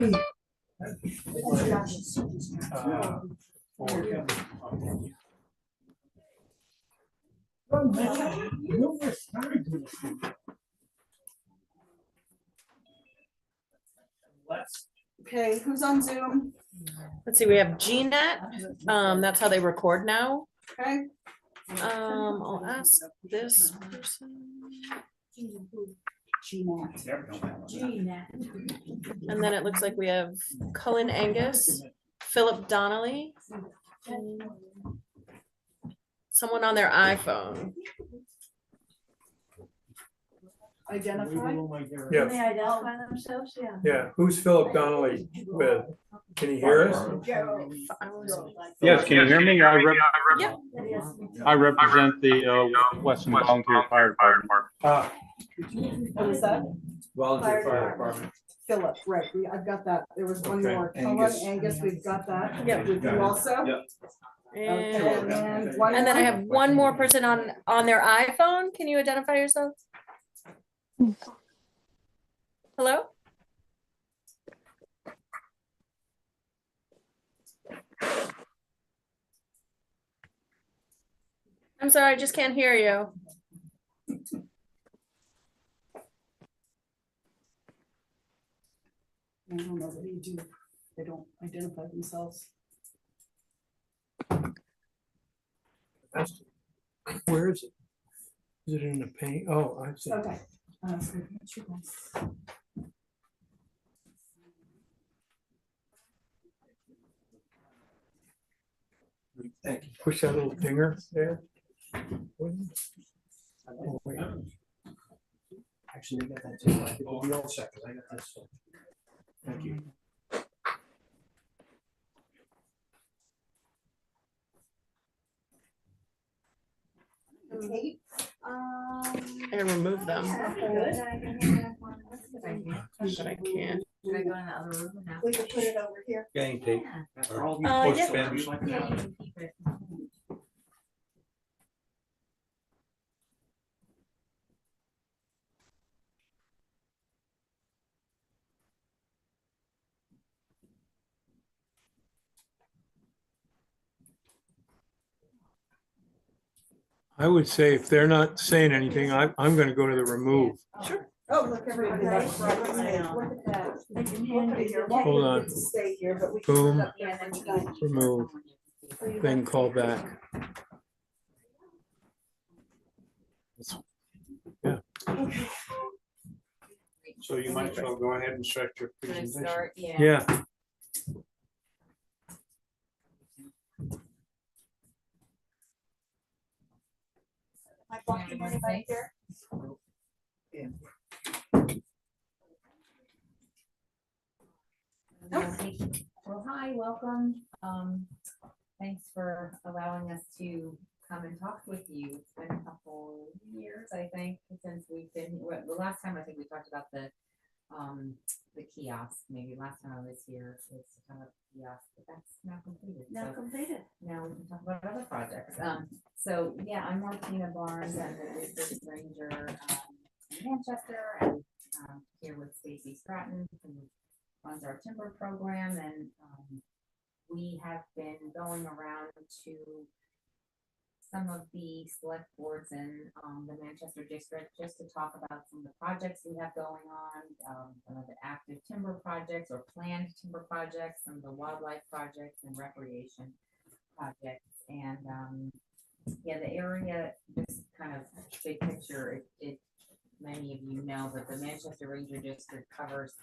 Okay, who's on Zoom? Let's see, we have GNet. That's how they record now. Okay. I'll ask this person. And then it looks like we have Cullen Angus, Philip Donnelly, and someone on their iPhone. Identify. Yeah. Can they identify themselves? Yeah. Yeah, who's Philip Donnelly with? Can you hear us? Yes, can you hear me? Yep. I represent the Weston Volunteer Fire Department. What was that? Volunteer Fire Department. Philip, right, I've got that. There was one Okay. more. Angus. Angus, we've got that. Yep. With you also? Yep. And one And then I more? have one more person on their iPhone. Can you identify yourself? Hello? I'm sorry, I just can't hear you. I don't know what you do. They don't identify themselves. Where is it? Is it in the paint? Oh, I see. Okay. Thank you. Push that little finger there. Oh, wait. Actually, they got that too. I think we'll be all set, 'cause I got this. Thank you. Kate? I can remove them, but I can't. Should I go in the other room now? We could put it over here. Gang tape. Yeah. Yeah, you can keep it. I would say if they're not saying anything, I'm gonna go to the remove. Sure. Oh, look, everybody. Look at that. They can hand it here. Hold on. Stay here, but we can Boom. put it up here. Remove, then call back. Yeah. So you might as well go ahead and start your Should I presentation. start? Yeah. Yeah. Mike, walk in anybody here? Well, hi, welcome. Thanks for allowing us to come and talk with you. It's been a couple years, I think, since we've been, the last time I think we talked about the kiosk, maybe last time I was here, was to talk about the kiosk, but that's now completed. Now So completed. now we can talk about other projects. So yeah, I'm Martina Barnes, I'm the district ranger in Manchester, and here with Stacy Stratton, who runs our timber program, and we have been going around to some of the select boards in the Manchester district just to talk about some of the projects we have going on, some of the active timber projects or planned timber projects, some of the wildlife projects and recreation projects. And yeah, the area, just kind of big picture, it many of you know, but the Manchester Ranger District covers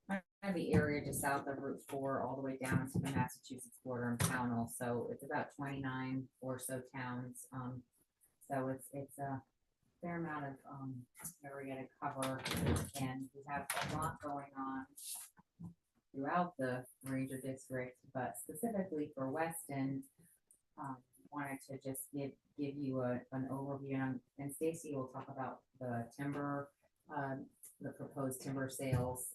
kind of the area just south of Route 4 all the way down to the Massachusetts border in Pownell. So it's about 29 or so towns. So it's a fair amount of area to cover, and we have a lot going on throughout the Ranger District, but specifically for Weston, wanted to just give you an overview, and Stacy will talk about the timber, the proposed timber sales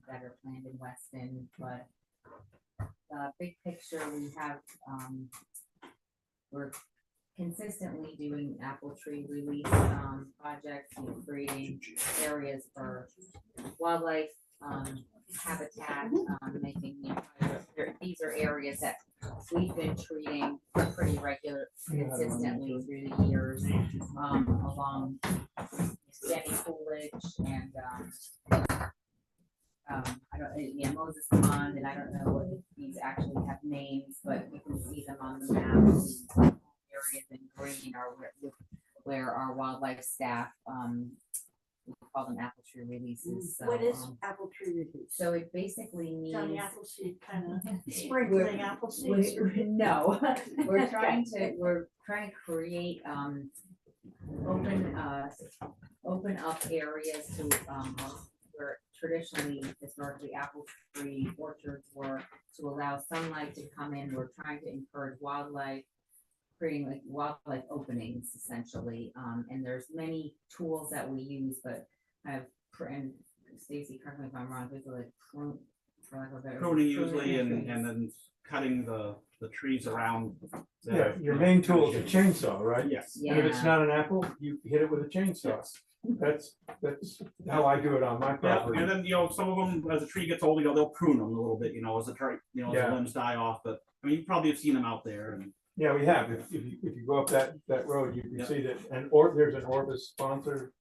that are planned in Weston. But big picture, we have we're consistently doing apple tree release projects and creating areas for wildlife, habitat, making, these are areas that we've been treating pretty consistently through the years, along Jenny Coolidge and, I don't, yeah, Moses Pond, and I don't know what these actually have names, but you can see them on the map. The areas in green are where our wildlife staff, we call them apple tree releases. So, What is apple tree release? so it basically means. Johnny Appleseed kind of sprinkling apple seeds. No, we're trying to create, open up areas to, where traditionally, historically, apple tree orchards were, to allow sunlight to come in. We're trying to encourage wildlife, creating like wildlife openings essentially. And there's many tools that we use, but I've, and Stacy, correct me if I'm wrong, there's like prune, for lack of a better word, Pruning usually, trees. and then cutting the trees around. Yeah, your main tool is a chainsaw, right? Yes. And if it's Yeah. not an apple, you hit it with a chainsaw. That's how I do it on my Yeah, property. and then, some of them, as the tree gets older, they'll prune them a little bit, as the tree, as Yeah. the limbs die off, but, I mean, you probably have seen them out there, and Yeah, we have. If you go up that road, you can Yeah. see that, there's an Orbis sponsored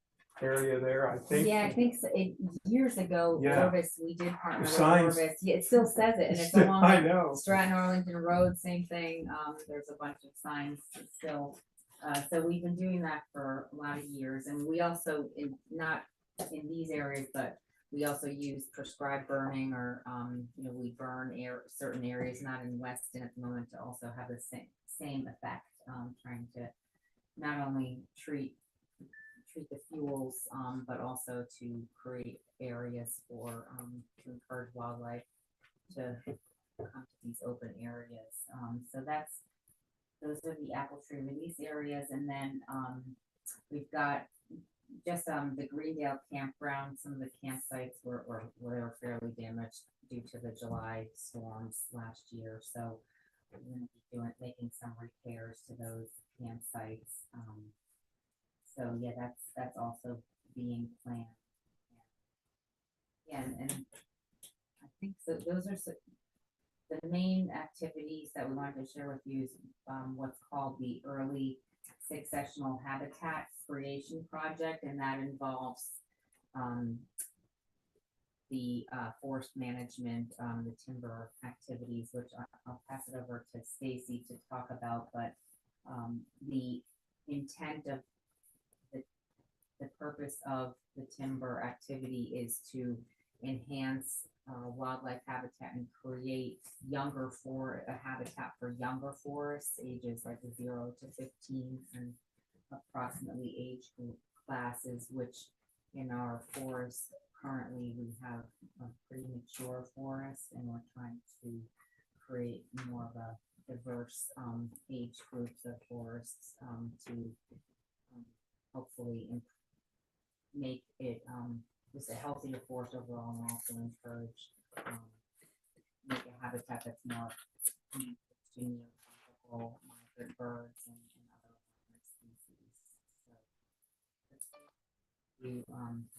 area there, I think. Yeah, I think so. Years ago, Yeah. Orbis, we did partner with Signs. Orbis. Yeah, it still says it, and it's along I know. Stratton Arlington Road, same thing. There's a bunch of signs still. So we've been doing that for a lot of years, and we also, not in these areas, but we also use prescribed burning, or we burn certain areas, not in Weston at the moment, to also have the same effect. Trying to not only treat the fuels, but also to create areas for to encourage wildlife to come to these open areas. So those are the apple tree release areas, and then we've got just the Greendale campground. Some of the campsites were fairly damaged due to the July storms last year, so we're going to be making some repairs to those campsites. So yeah, that's also being planned. Yeah, and I think so. Those are the main activities that we wanted to share with you. Is what's called the Early Successional Habitat Creation Project, and that involves the forest management, the timber activities, which I'll pass it over to Stacy to talk about. But the intent of the purpose of the timber activity is to enhance wildlife habitat and create a habitat for younger forests, ages like 0 to 15, and approximately age classes, which in our forests currently we have a pretty mature forest, and we're trying to create more of a diverse age groups of forests to hopefully make it just a healthier forest overall, and also encourage make a habitat that's more tropical migrant birds and other species. So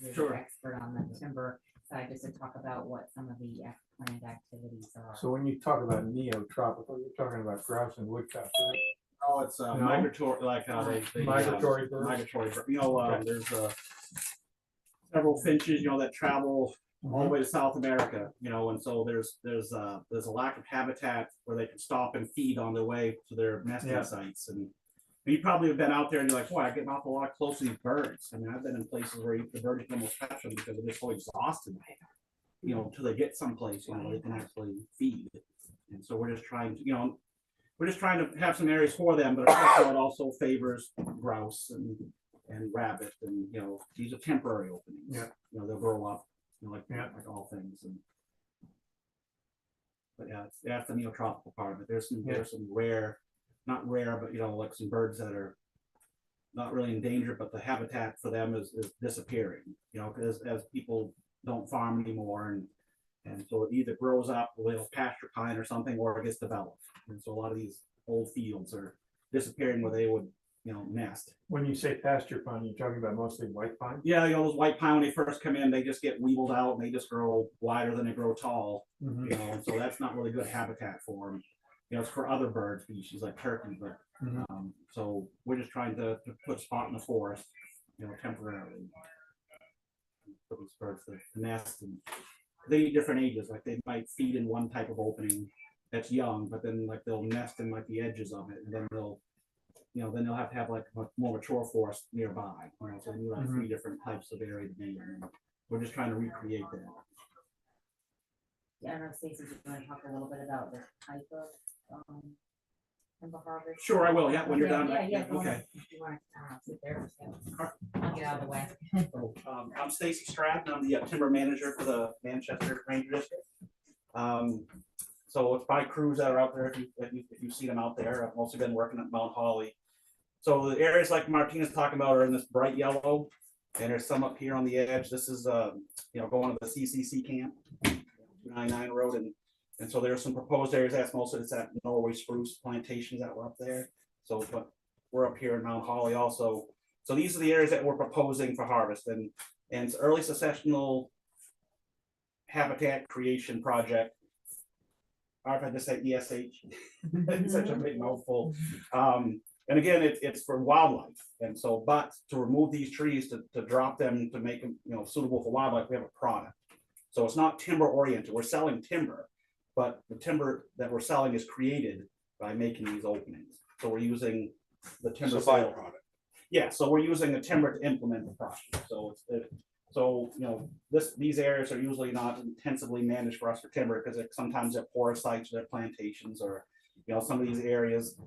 you're Sure. the expert on the timber side, just to talk about what some of the planned activities are. So when you talk about neotropical, you're talking about grouse and woodcock, right? oh, it's migratory, like they Migratory birds. migratory. There's several finches, that travel all the way to South America, and so there's a lack of habitat where they can stop and feed on their way to their nesting Yeah. sites. And you probably have been out there and you're like, boy, I get an awful lot close to these birds. I mean, I've been in places where the birds can almost touch them because they're just so exhausted, until they get someplace, they can actually feed. And so we're just trying to have some areas for them, but of course it also favors grouse and rabbit, and these are temporary openings. Yeah. They'll grow up, like all things. But yeah, that's the neotropical part of it. There's some rare, not rare, but like some birds that are not really in danger, but the habitat for them is disappearing. Because as people don't farm anymore, and so it either grows up a little pasture pine or something, or it gets developed. And so a lot of these old fields are disappearing where they would nest. When you say pasture pine, you're talking about mostly white pine? Yeah, those white pine, when they first come in, they just get weebled out and they just grow wider than they grow tall, Mhm. and so that's not really good habitat for them. It's for other bird species like turkey, but, Mhm. so we're just trying to put a spot in the forest, temporarily. For these birds to nest, and they eat different ages, like they might feed in one type of opening that's young, but then like they'll nest in like the edges of it, and then they'll have to have like a more mature forest nearby, so you have 3 different types of area to be in. And we're just trying to recreate that. Yeah, I don't know, Stacy, do you want to talk a little bit about the type of, timber harvest? Sure, I will, yeah, when you're done. Yeah, go Okay. ahead. If you want to, sit there, so I'll get out of the way. So, I'm Stacy Stratton. I'm the timber manager for the Manchester Ranger District. So it's my crews that are out there, if you see them out there. I've also been working at Mount Holly. So the areas like Martina's talking about are in this bright yellow, and there's some up here on the edge. This is, going to the CCC camp, 299 road, and so there's some proposed areas. That's mostly it's that Norway spruce plantations that were up there. So, but we're up here in Mount Holly also. So these are the areas that we're proposing for harvest, and it's early successional habitat creation project. I've had to say ESH. It's such a big mouthful. And again, it's for wildlife, and so, but to remove these trees to drop them to make them suitable for wildlife, we have a product. So it's not timber oriented. We're selling timber, but the timber that we're selling is created by making these openings. So we're using the timber sale product. Yeah, so we're using the timber to implement the project. So these areas are usually not intensively managed for us for timber, because sometimes they're porous sites, or they're plantations, or some of these areas,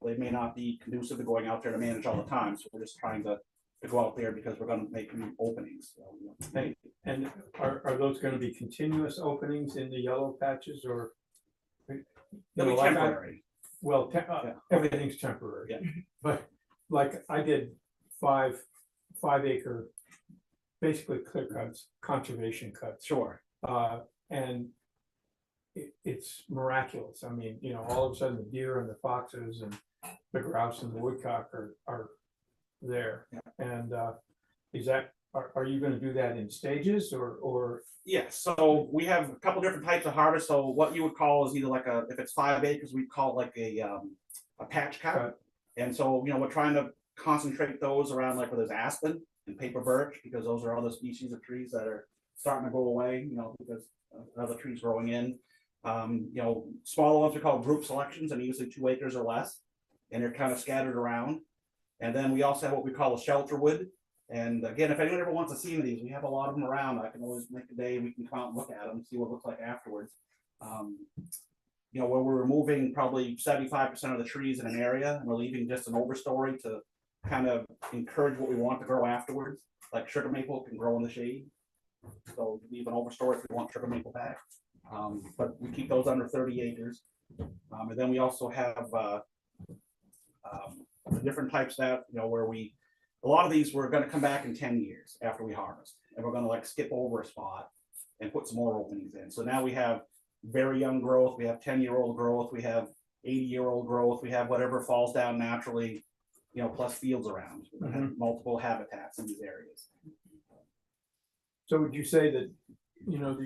they may not be conducive to going out there to manage all the time. So we're just trying to go out there because we're going to make new openings. So, And are those gonna be continuous openings in the yellow patches, or? they'll be like temporary. Well, Yeah. everything's temporary. Yeah. But like I did 5 acre, basically clear cuts, conservation cuts. Sure. And it's miraculous. I mean, all of a sudden the deer and the foxes and the grouse and the woodcock are there. Yeah. And are you gonna do that in stages or? Yeah, so we have a couple different types of harvest. So what you would call is either like if it's 5 acres, we call it like a patch cut. And so, we're trying to concentrate those around like where there's aspen and paper birch, because those are other species of trees that are starting to go away, because other trees growing in. Smaller ones are called group selections, and usually 2 acres or less, and they're kind of scattered around. And then we also have what we call a shelter wood. And again, if anyone ever wants to see these, we have a lot of them around. I can always make a day, we can come out and look at them, see what it looks like afterwards. Where we're removing probably 75% of the trees in an area, and we're leaving just an overstory to kind of encourage what we want to grow afterwards. Like sugar maple can grow in the shade, so leave an overstory if we want sugar maple back. But we keep those under 30 acres. And then we also have the different types that, where a lot of these we're going to come back in 10 years after we harvest, and we're going to like skip over a spot and put some more openings in. So now we have very young growth, we have 10-year-old growth, we have 80-year-old growth, we have whatever falls down naturally, plus fields around. We're going to have multiple habitats in these areas. So would you say that, if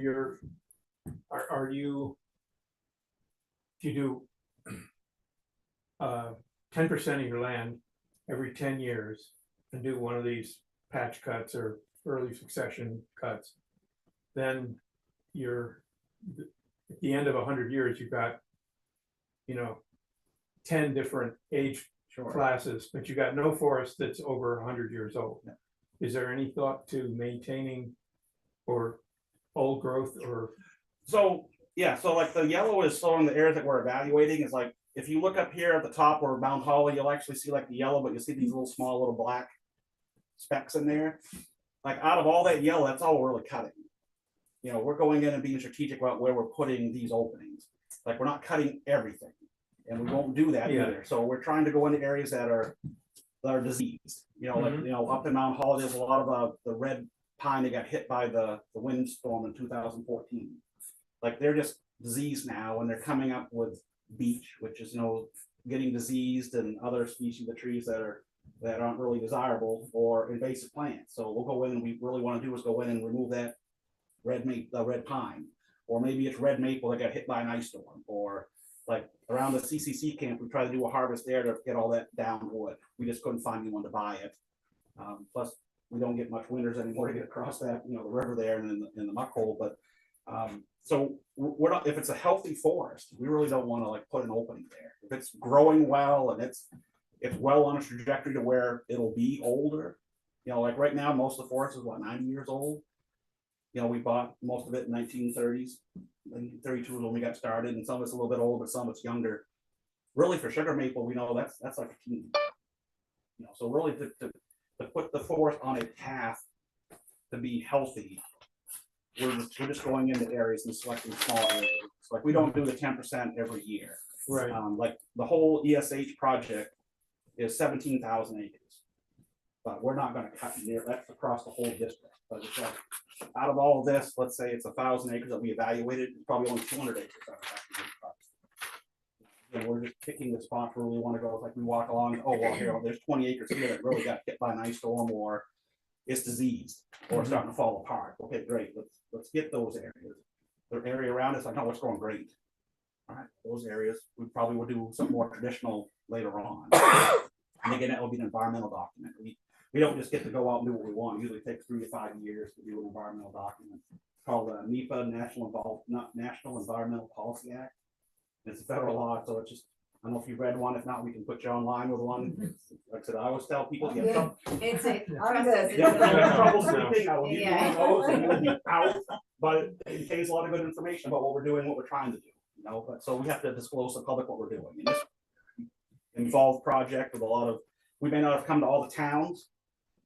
you do 10% of your land every 10 years and do one of these patch cuts or early succession cuts, then at the end of 100 years, you've got, 10 different age classes, but you got no forest that's over 100 years old. Yeah. Is there any thought to maintaining or old growth or? So like the yellow is showing the areas that we're evaluating is like, if you look up here at the top where Mount Holly, you'll actually see like the yellow, but you'll see these little black specks in there. Like out of all that yellow, that's all we're really cutting. We're going in and being strategic about where we're putting these openings. Like we're not cutting everything, and we won't do that either. So we're trying to go into areas that are diseased. Up in Mount Holly, there's a lot of the red pine that got hit by the windstorm in 2014. Like they're just diseased now, and they're coming up with beech, which is getting diseased and other species of trees that aren't really desirable, or invasive plants. So we'll go in, and we really want to do is go in and remove that red pine, or maybe it's red maple that got hit by an ice storm, or like around the CCC camp, we tried to do a harvest there to get all that down wood. We just couldn't find anyone to buy it. Plus, we don't get much winters anymore to get across that, the river there and in the muck hole. But so we're not, if it's a healthy forest, we really don't want to like put an opening there. If it's growing well and it's well on a trajectory to where it'll be older, like right now, most of the forest is 90 years old. We bought most of it in 1930s. 1932 is when we got started, and some of it's a little bit older, but some of it's younger. Really, for sugar maple, we know that's like a teen. So really to put the forest on a path to be healthy, we're just going into areas and selecting small areas. Like we don't do the 10% every year. Right. Like the whole ESH project is 17,000 acres, but we're not going to cut near that's across the whole district. But it's like, out of all of this, let's say it's 1,000 acres that we evaluated, it's probably only 200 acres that are actually cut. And we're just picking the spots where we want to go. It's like we walk along, oh well, here there's 20 acres here that really got hit by an ice storm, or it's diseased, or it's starting to fall apart. Okay, great. Let's get those areas. The area around us, like, no, it's going great. All right, those areas we probably will do something more traditional later on. And again, that will be an environmental document. We don't just get to go out and do what we want. It usually takes 3 to 5 years to do an environmental document. It's called NEPA, National Environmental Policy Act. It's a federal law, so it's just, I don't know if you've read one. If not, we can put you online with one. Like I said, I always tell people, you have trouble. It's a, I'm trust us, good. Yeah, it's you have a- trouble sleeping, I will give you one Yeah. of those, and you'll be out, but it contains a lot of good information about what we're doing, what we're trying to do. But so we have to disclose to the public what we're doing. And this involved project with a lot of, we may not have come to all the towns,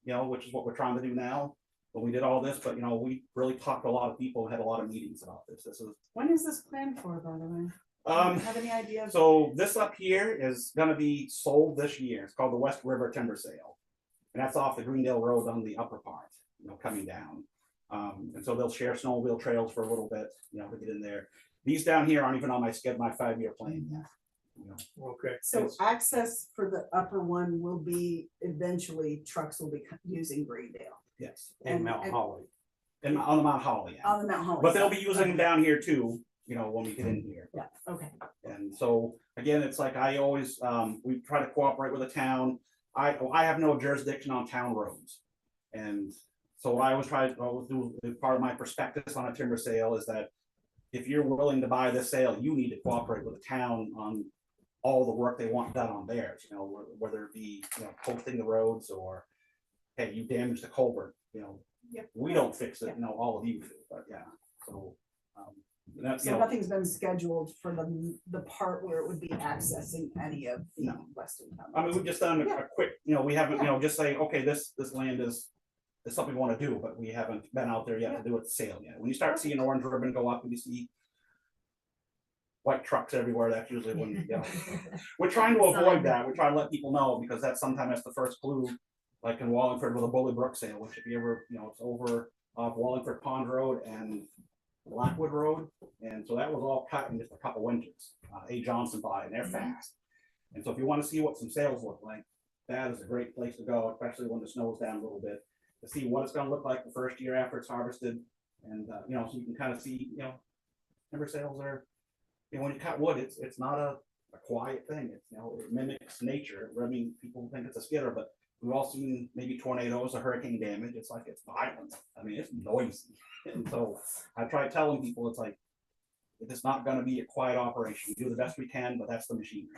which is what we're trying to do now. But we did all this, but we really talked to a lot of people and had a lot of meetings about this. This is When is this planned for, by the way? Do you have any idea? so this up here is gonna be sold this year. It's called the West River Timber Sale. And that's off the Greendale Road on the upper part, coming down. And so they'll share snowmobile trails for a little bit, to get in there. These down here aren't even on my 5-year plan yet. Okay. So access for the upper one will be, eventually trucks will be using Greendale. Yes. And Mount Holly. And on the Mount Holly end. On the Mount Holly. But they'll side. be using them down here too, when we get in here. Yeah, okay. And so, again, it's like I always, we try to cooperate with the town. I have no jurisdiction on town roads. And so what I always try to do, part of my prospectus on a timber sale is that if you're willing to buy this sale, you need to cooperate with the town on all the work they want done on theirs, whether it be, posting the roads, or, hey, you damaged the culvert, Yep. we don't fix it, all of you do, but yeah, so. That's, So nothing's been scheduled for the part where it would be accessing any of the No. western town. I mean, we've just done a Yeah. quick, we haven't, just say, okay, this land is something we want to do, but we haven't been out there yet to do it sale yet. When you start seeing orange ribbon go up and you see white trucks everywhere, that's usually when, we're trying to avoid that. We're trying to let people know, because that's sometimes the first clue, like in Wallingford with a Bully Brook sale, which if you ever, it's over off Wallingford Pond Road and Blackwood Road. And so that was all cut in just a couple winters. A. Johnson bought it, and they're fast. And so if you want to see what some sales look like, that is a great place to go, especially when the snow's down a little bit, to see what it's going to look like the first year after it's harvested. And, so you can kind of see, timber sales are, when you cut wood, it's not a quiet thing. It's, it mimics nature. I mean, people think it's a skitter, but we've all seen maybe tornadoes or hurricane damage. It's like, it's violent. I mean, it's noisy. And so I try telling people, it's like, it's not going to be a quiet operation. We do the best we can, but that's the machinery.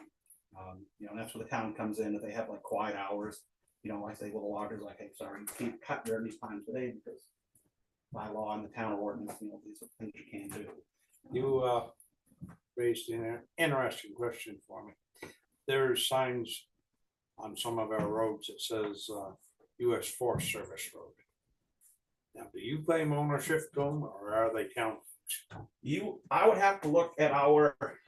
That's where the town comes in. If they have like quiet hours, I say, well, the loggers like, hey, sorry, you can't cut during these times today, because by law in the town ordinance, these are things you can't do. You raised an interesting question for me. There's signs on some of our roads that says U.S. Forest Service Road. Now, do you claim ownership to them, or are they county? I would have to look at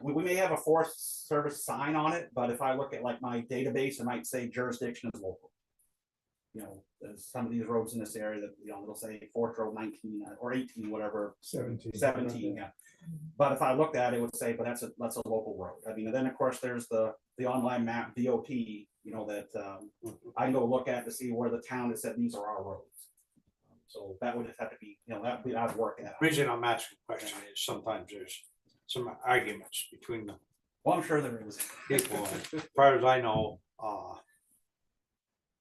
we may have a Forest Service sign on it, but if I look at like my database, it might say jurisdiction is local. you know, there's some of these roads in this area that, you know, they'll say Fourth Road 19 or 18, whatever, 17, yeah. But if I looked at it, it would say, but that's a local road. I mean, and then of course, there's the online map DOT, you know, that I can go look at to see where the town has said these are our roads. So that would have to be, you know, I'd work at. Reason I'm asking the question is sometimes there's some arguments between the Well, I'm sure there is. people. As far as I know,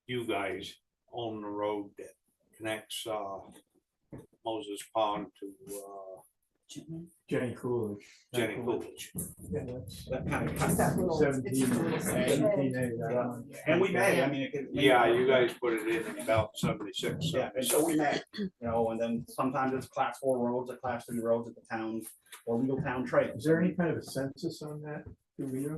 you guys own the road that connects, Moses Pond to, Jenny Coolidge. Jenny Coolidge. Yeah, that's That kind of Just that little- it's 17, just a little 17A. And we may, I mean, it could. Yeah, you guys put it in about 76. Yeah, and so we met, you know, and then sometimes it's class 4 roads, or class 3 roads at the towns, or legal town trails. Is there any kind of a census on that? Do we know?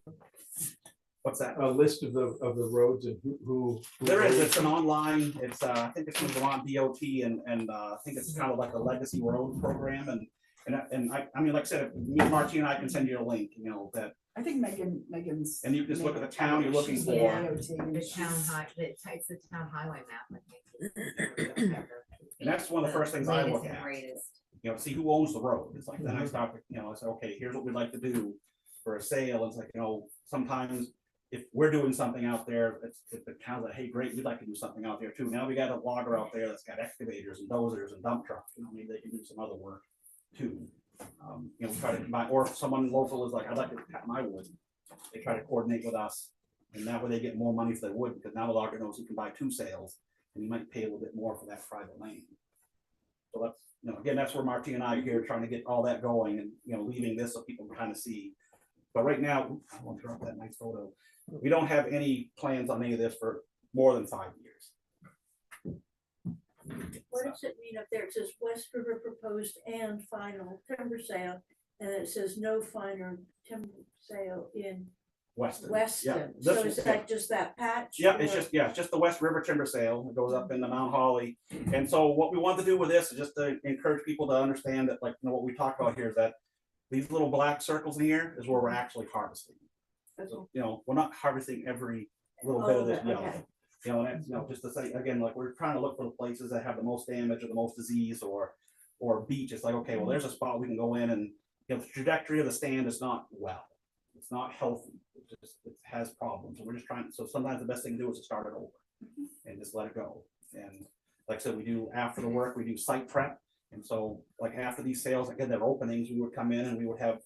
What's that? A list of the roads and who? There is, it's an online, it's, I think it's from Vermont DOT and I think it's kind of like a legacy road program and I mean, like I said, me and Martina and I can send you a link, you know, that, I think Megan's. and you just look at the town you're looking she's for. the Yeah. DOT, The and town she's- high, it's the town highway map, I think. And that's one of the first things I look Latest and at. greatest. You know, see who owns the road. It's like, then I start, you know, I say, okay, here's what we'd like to do for a sale. It's like, you know, sometimes if we're doing something out there, if the town's like, hey, great, we'd like to do something out there too. Now we got a logger out there that's got excavators and dozers and dump trucks, you know, maybe they can do some other work too. You know, we try to combine, or if someone local is like, I'd like to cut my wood, they try to coordinate with us. And that way they get more money for their wood, because now the logger knows he can buy 2 sales, and he might pay a little bit more for that private land. So that's, you know, again, that's where Marty and I are here trying to get all that going and, you know, leaving this so people can kind of see. But right now, I want to drop that nice photo. We don't have any plans on any of this for more than 5 years. What does it mean up there? It says West River proposed and final timber sale, and it says no final timber sale in Weston. Weston. this So was- is that just that patch? Yeah, it's or- just, yeah, it's just the West River timber sale. It goes up into Mount Holly. And so what we want to do with this is just to encourage people to understand that, like, you know, what we talked about here is that these little black circles in here is where we're actually harvesting. So, you know, we're not harvesting every little bit of this Okay, yellow. okay. You know, and that's, you know, just to say, again, like, we're trying to look for the places that have the most damage or the most disease or beach. It's like, okay, well, there's a spot we can go in and, you know, the trajectory of the stand is not well. It's not healthy. It has problems. And we're just trying, so sometimes the best thing to do is to start it over and just let it go. And like I said, we do after the work, we do site prep. And so like after these sales, again, their openings, we would come in and we would have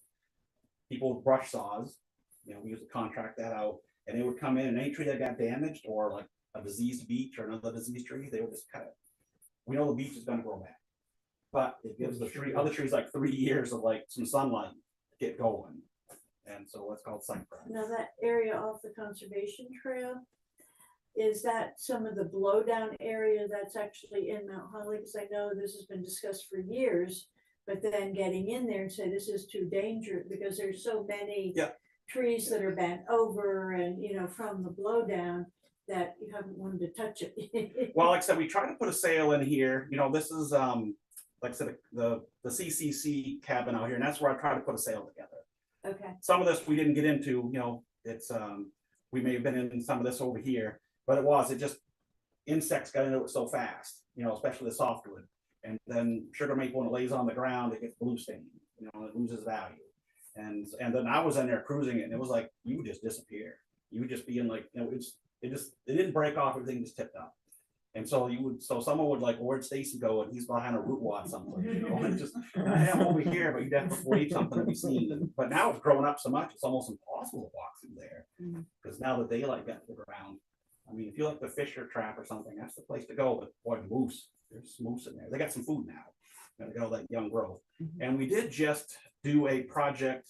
people with brush saws, you know, we used to contract that out, and they would come in and any tree that got damaged or like a diseased beech or another diseased tree, they would just cut it. We know the beech is gonna grow back, but it gives the tree, other trees like 3 years of like some sunlight to get going. And so it's called site prep. Now that area off the conservation trail, is that some of the blowdown area that's actually in Mount Holly? Because I know this has been discussed for years, but then getting in there and say this is too dangerous because there's so many Yeah. trees that are bent over and, you know, from the blowdown that you haven't wanted to touch it. Well, like I said, we try to put a sale in here. You know, this is like I said, the CCC cabin out here, and that's where I try to put a sale together. Okay, Some of this we didn't get into, you know, it's we may have been in some of this over here, but it just insects got into it so fast, you know, especially the softwood. And then sugar maple, when it lays on the ground, it gets blue stained, you know, it loses value. And then I was in there cruising it, and it was like you would just disappear. You would just be in like, you know, it didn't break off, everything just tipped up. And so someone would like, where'd Stacy go? And he's behind a root wad somewhere, you know, and just, I am over here, but you'd have to wait something to be seen. But now it's grown up so much, it's almost impossible to walk through there. Because now the daylight got to the ground. I mean, if you like the Fisher trap or something, that's the place to go. But boy, moose, there's moose in there. They got some food now. You know, they got all that young growth. And we did just do a project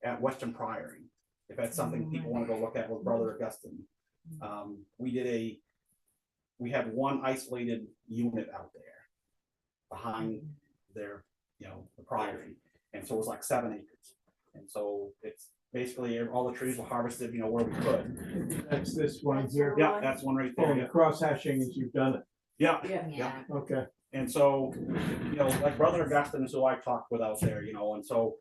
at Western Priory. If that's something people want to go look at with Brother Augustine. We have one isolated unit out there behind their, you know, the priory. And so it was like 7 acres. And so it's basically all the trees were harvested, you know, where we could. That's this one here. Yeah, that's one right there. Oh, the cross hatching is you've done it. Yeah. Yeah. Okay. And so, you know, like Brother Augustine is who I talked with out there, you know, and so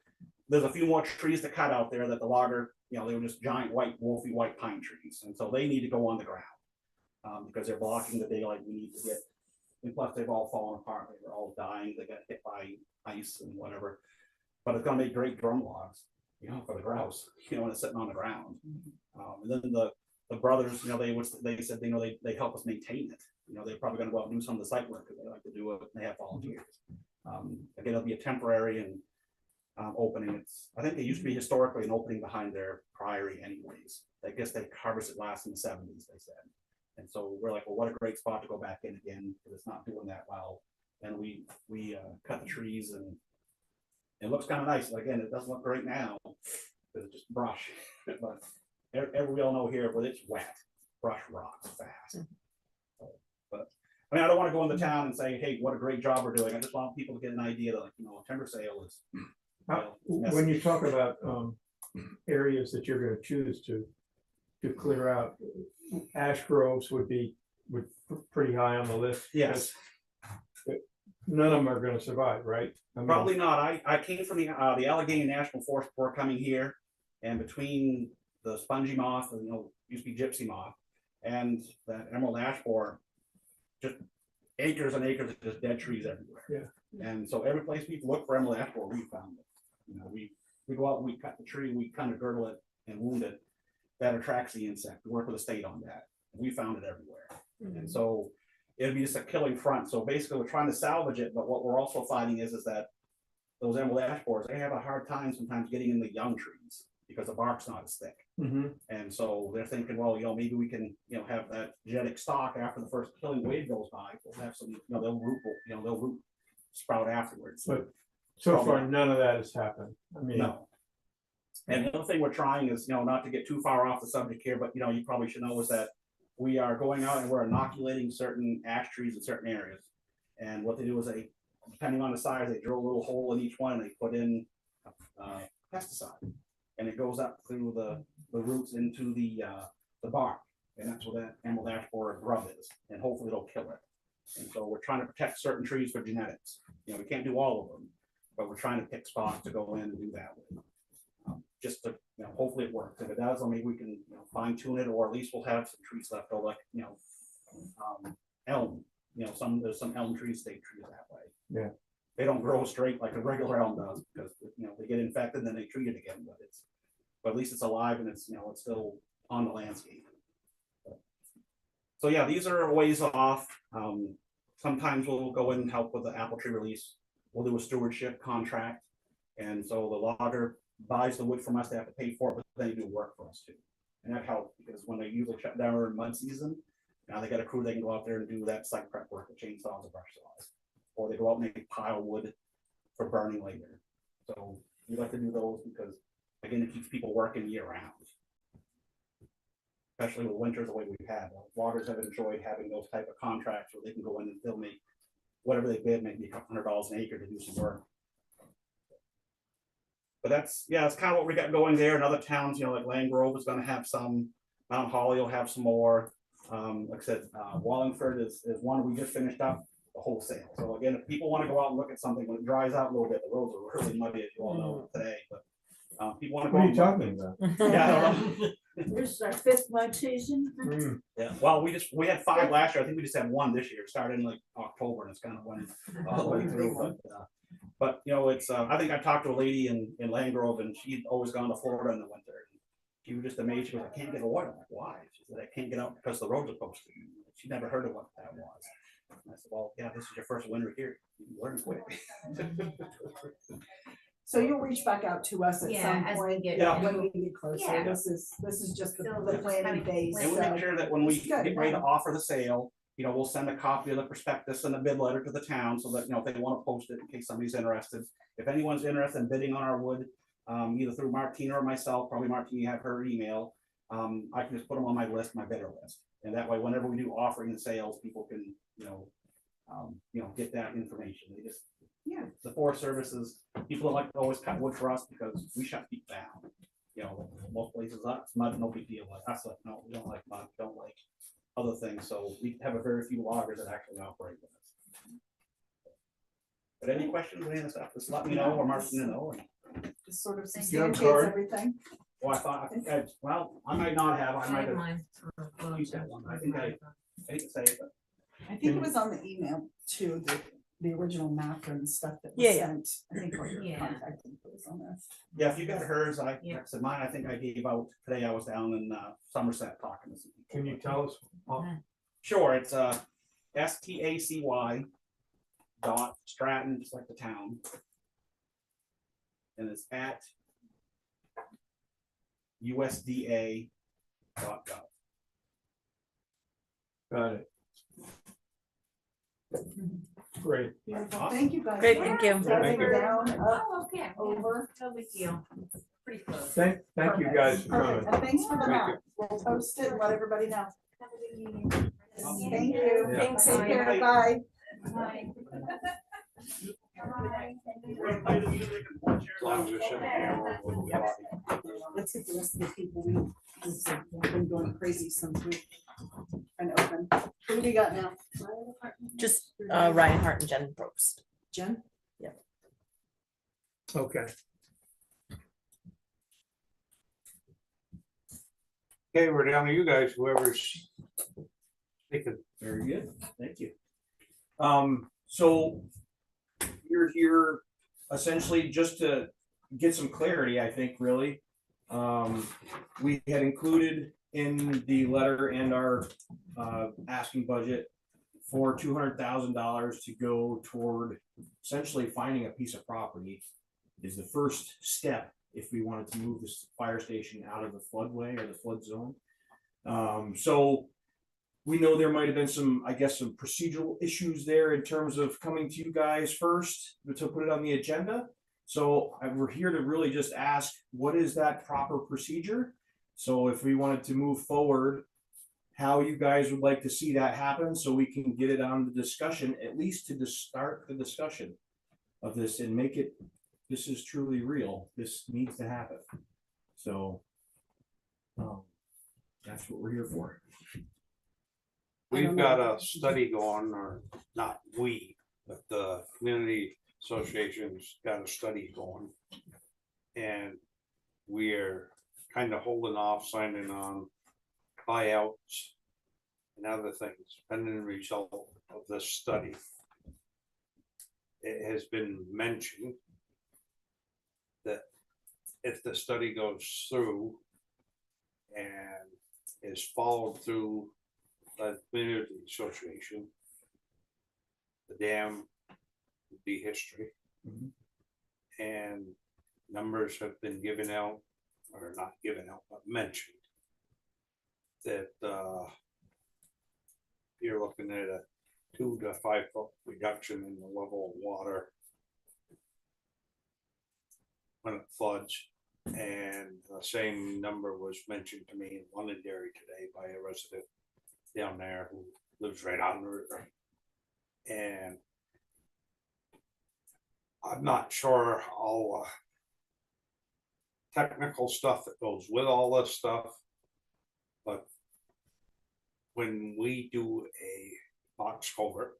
there's a few more trees to cut out there that the logger, you know, they were just giant white, wolfy white pine trees. And so they need to go on the ground. because they're blocking the daylight we need to get. And plus, they've all fallen apart, they're all dying, they got hit by ice and whatever. But it's gonna make great drum logs, for the grouse, when it's sitting on the ground. And then the brothers, they said, they help us maintain it. They're probably gonna go out and do some of the site work, because they like to do it, they have volunteers. Again, it'll be a temporary and opening. I think it used to be historically an opening behind their priory anyways. I guess they harvested last in the 70s, they said. And so we're like, well, what a great spot to go back in again, because it's not doing that well. And we cut the trees, and it looks kind of nice. Again, it doesn't look great now, because it's just brush. But we all know here, when it's wet, brush rots fast. But I mean, I don't want to go into town and say, hey, what a great job we're doing. I just want people to get an idea that, a timber sale is. When you talk about areas that you're going to choose to clear out, ash groves would pretty high on the list. Yes. None of them are going to survive, right? Probably not. I came from the Allegheny National Forest before coming here, and between the spongy moth, and used to be gypsy moth, and that emerald ash borer, just acres and acres of just dead trees everywhere. Yeah. And so every place we've looked for emerald ash borer, we found it. We go out and we cut the tree, we kind of girdle it and wound it. That attracts the insect. We work with the state on that. We found it everywhere. And so it'd be just a killing front. So basically we're trying to salvage it, but what we're also finding is that those emerald ash borers, they have a hard time sometimes getting in the young trees because the bark's not as thick. And so they're thinking, well, maybe we can, have that genetic stock after the first killing wave goes by. We'll have some, they'll root sprout afterwards. But so far, none of that has happened. I mean, no. And the other thing we're trying is, not to get too far off the subject here, but you probably should know is that we are going out and we're inoculating certain ash trees in certain areas. And what they do is depending on the size, they drill a little hole in each one and they put in pesticide. And it goes up through the roots into the bark. And that's what that emerald ash borer grub is. And hopefully it'll kill it. And so we're trying to protect certain trees for genetics. We can't do all of them, but we're trying to pick spots to go in and do that with. Just to, hopefully it works. If it does, maybe we can fine tune it, or at least we'll have some trees left over, like, elm. There's some elm trees, state trees that way. Yeah. They don't grow straight like a regular elm does, because they get infected and then they treat it again. But at least it's alive and it's it's still on the landscape. So yeah, these are a ways off. Sometimes we'll go in and help with the apple tree release. We'll do a stewardship contract, and so the logger buys the wood from us, they have to pay for it, but they do work for us too. And that helps, because when they usually shut down in mud season, now they got a crew, they can go out there and do that site prep work, the chainsaws and brush saws. Or they go out and make pile wood for burning later. So we like to do those because, again, it keeps people working year round. Especially with winters the way we've had. Loggers have enjoyed having those type of contracts where they can go in and they'll make whatever they bid, maybe $200 an acre to do some work. But that's kind of what we got going there. And other towns, like Land Grove is going to have some. Mount Holly will have some more. Like I said, Wallingford is one we just finished up the wholesale. So again, if people want to go out and look at something when it dries out a little bit, the roads are really muddy, as you all know today. But people want to go. What are you talking about? Yeah, I don't know. This is our 5th mud season. Yeah. Well, we had 5 last year. I think we just had 1 this year. It started in like October, and it's kind of went all the way through. But it's I think I talked to a lady in Land Grove, and she'd always gone to Florida in the winter. She was just amazed. She was like, I can't get a water. I'm like, why? She said, I can't get out because the roads are posted. She never heard of what that was. And I said, well, yeah, this is your first winter here. You can learn quick. So you'll reach back out to us at some as we point get. when we get closer. Yeah. This is just the So planning phase. And we'll make sure that when we It's good, get ready to yeah. offer the sale, we'll send a copy of the prospectus and a bid letter to the town so that, if they want to post it in case somebody's interested. If anyone's interested in bidding on our wood, either through Martina or myself, probably Martina, you have her email. I can just put them on my list, my bidder list. And that way, whenever we do offering the sales, people can, get that information. They just, the Forest Services, people don't like to always cut wood for us because we shut people down. Most places, it's mud, no big deal. Like us, no, we don't like mud, we don't like other things. So we have a very few loggers that actually operate with us. But any questions, any of the stuff, just let me know or Martina know. Just sort of Thank you. substantiates everything. Well, I might not have, I might have. Mine. used that one. I think I hate to say it, but I think it was on the email too, the original map and stuff that was Yeah, yeah. sent. I think what your Yeah. contact info was on there. yeah, if you got hers, I Yeah. texted mine, I think I gave out, today I was down in Somerset talking to some people. Can you tell us? Sure, it's STACY dot Stratton, just like the town. And it's at USDA.gov. Got it. Great. Beautiful. Thank you guys. Great, thank you. Thank you. Down, up, Oh, okay. Yeah, over. no big deal. It's pretty close. Thank you guys for Perfect. coming. And thanks for the Thank map. We'll post it and let everybody know. Have a good evening. Thank you. Yeah. Thanks. Take care. Bye. Bye. As long as you're sitting here with the body. Let's get the rest of the people. We've been going crazy since we've been open. Who do we got now? Just Ryan Hart and Jen Probst. Jen? Okay. Okay, we're down to you guys, whoever's thinking. Very good, thank you. So you're here essentially just to get some clarity, I think, really. We had included in the letter and our asking budget for $200,000 to go toward essentially finding a piece of property is the first step if we wanted to move this fire station out of the floodway or the flood zone. So we know there might have been some, I guess, some procedural issues there in terms of coming to you guys first to put it on the agenda. So we're here to really just ask, what is that proper procedure? So if we wanted to move forward, how you guys would like to see that happen so we can get it on the discussion, at least to start the discussion of this and make it, this is truly real. This needs to happen. So that's what we're here for. We've got a study going, or not we, but the community association's got a study going. And we're kind of holding off signing on buyouts and other things, pending the result of this study. It has been mentioned that if the study goes through and is followed through by the community association, the dam would be history. And numbers have been given out, or not given out, but mentioned, that you're looking at a 2 to 5 foot reduction in the level of water when it floods. And the same number was mentioned to me in Londonderry today by a resident down there who lives right on the river. And I'm not sure all technical stuff that goes with all this stuff, but when we do a box culvert,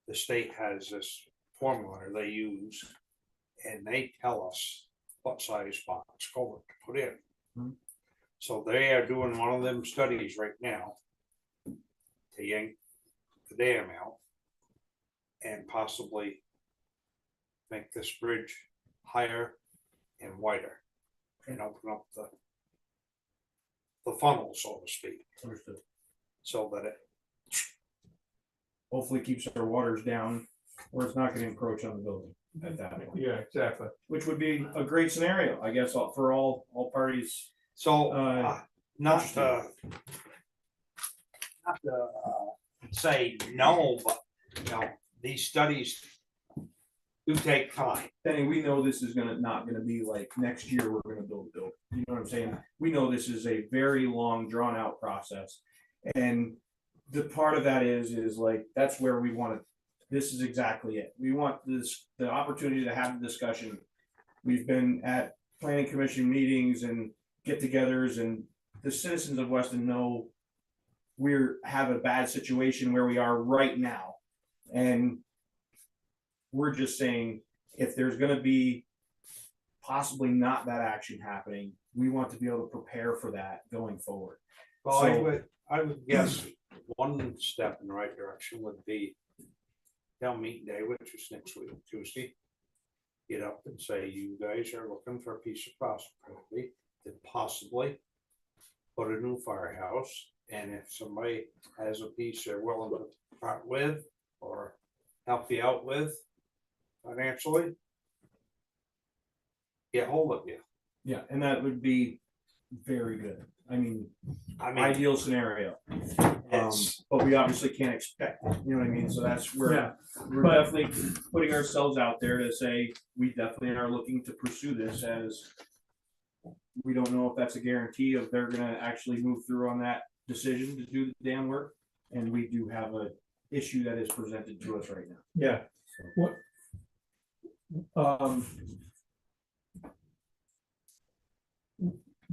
the state has this formula they use, and they tell us what size box culvert to put in. So they are doing one of them studies right now to yank the dam out and possibly make this bridge higher and wider and open up the funnel, so to speak, Understood. so that it, Hopefully keeps our waters down where it's not going to encroach on the building at that point, Yeah, exactly. which would be a great scenario, I guess, for all parties. so not Interesting. to say no, but you know, these studies do take time. Benny, we know this is not gonna be like next year we're gonna build a building. You know what I'm saying? We know this is a very long, drawn out process. And the part of that is like, that's where we want to, this is exactly it. We want the opportunity to have the discussion. We've been at planning commission meetings and get-togethers, and the citizens of Weston know have a bad situation where we are right now. And we're just saying, if there's gonna be possibly not that action happening, we want to be able to prepare for that going forward. Well, So- I would guess one step in the right direction would be town meeting day, which is next week, Tuesday. Get up and say, you guys are looking for a piece of property that possibly put a new firehouse, and if somebody has a piece they're willing to part with or help you out with financially, get hold of you. Yeah, and that would be very good. I mean, I mean, ideal scenario. it's, But we obviously can't expect, it, you know what I mean? So that's where Yeah, we're but- definitely putting ourselves out there to say, we definitely are looking to pursue this as we don't know if that's a guarantee of they're gonna actually move through on that decision to do the damn work. And we do have a issue that is presented to us right now. yeah. What?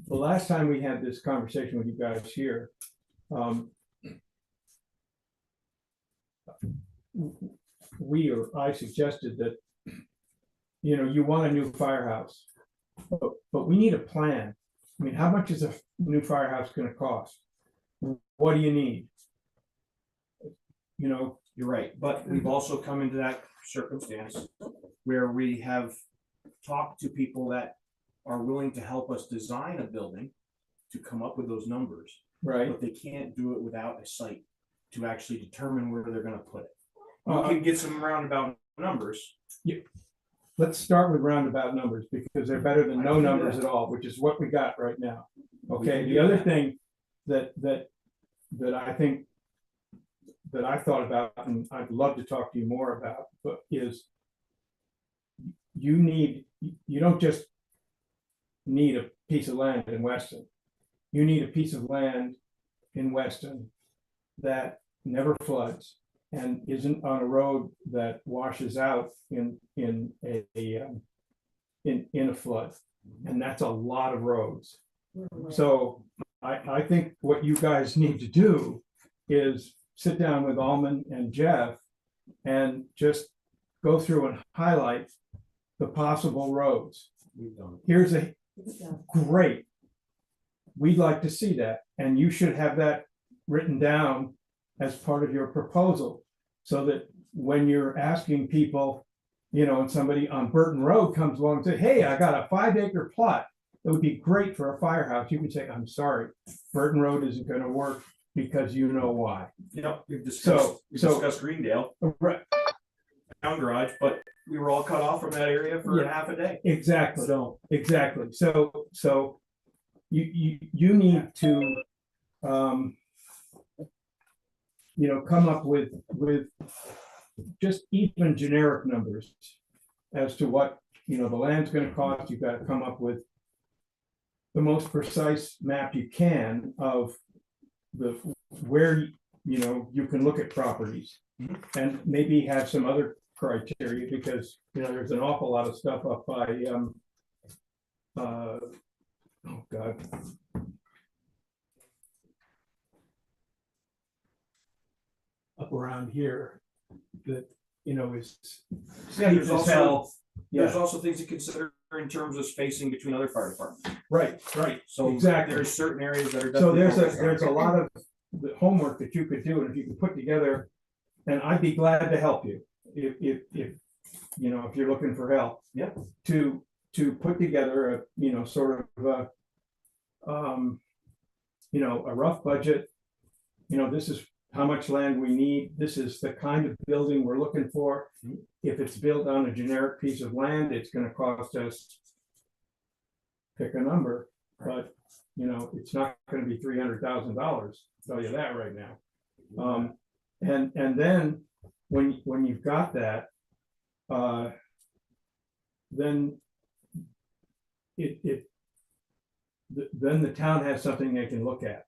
The last time we had this conversation with you guys here, I suggested that, you know, you want a new firehouse, but we need a plan. I mean, how much is a new firehouse gonna cost? What do you need? You know, You're right, but we've also come into that circumstance where we have talked to people that are willing to help us design a building to come up with those numbers, right? but they can't do it without a site to actually determine where they're gonna put it. Uh, We can get some roundabout numbers. Let's start with roundabout numbers because they're better than no numbers at all, which is what we got right now. Okay, the other thing that I think that I thought about and I'd love to talk to you more about, but is you don't just need a piece of land in Weston. You need a piece of land in Weston that never floods and isn't on a road that washes out in a flood. And that's a lot of roads. So I think what you guys need to do is sit down with Alman and Jeff and just go through and highlight the possible roads. We've done it. Here's a great. We'd like to see that, and you should have that written down as part of your proposal, so that when you're asking people, you know, and somebody on Burton Road comes along and say, hey, I got a 5-acre plot that would be great for a firehouse, you can say, I'm sorry, Burton Road isn't gonna work because you know why. Yep, we've So- discussed Greendale, Right, town garage, but we were all cut off from that area for Yeah. half a day. exactly. So, Exactly, so you need to, you know, come up with just even generic numbers as to what, you know, the land's gonna cost. You've got to come up with the most precise map you can of where, you know, you can look at properties. And maybe have some other criteria, because, you know, there's an awful lot of stuff up by, oh God. Up around here that, you know, is yeah, steep there's as also, hell. there's Yeah, also things to consider in terms of spacing between other fire departments. right. So Exactly. there's certain areas that are. So definitely there's a lot of the homework that you could do, and if you could put together, and I'd be glad to help you, if you know, if you're looking for help. Yeah. To put together a, you know, sort of a, you know, a rough budget. You know, this is how much land we need, this is the kind of building we're looking for. If it's built on a generic piece of land, it's gonna cost us, pick a number, but, you know, it's not gonna be $300,000, I'll tell you that right now. And then, when you've got that, then then the town has something they can look at.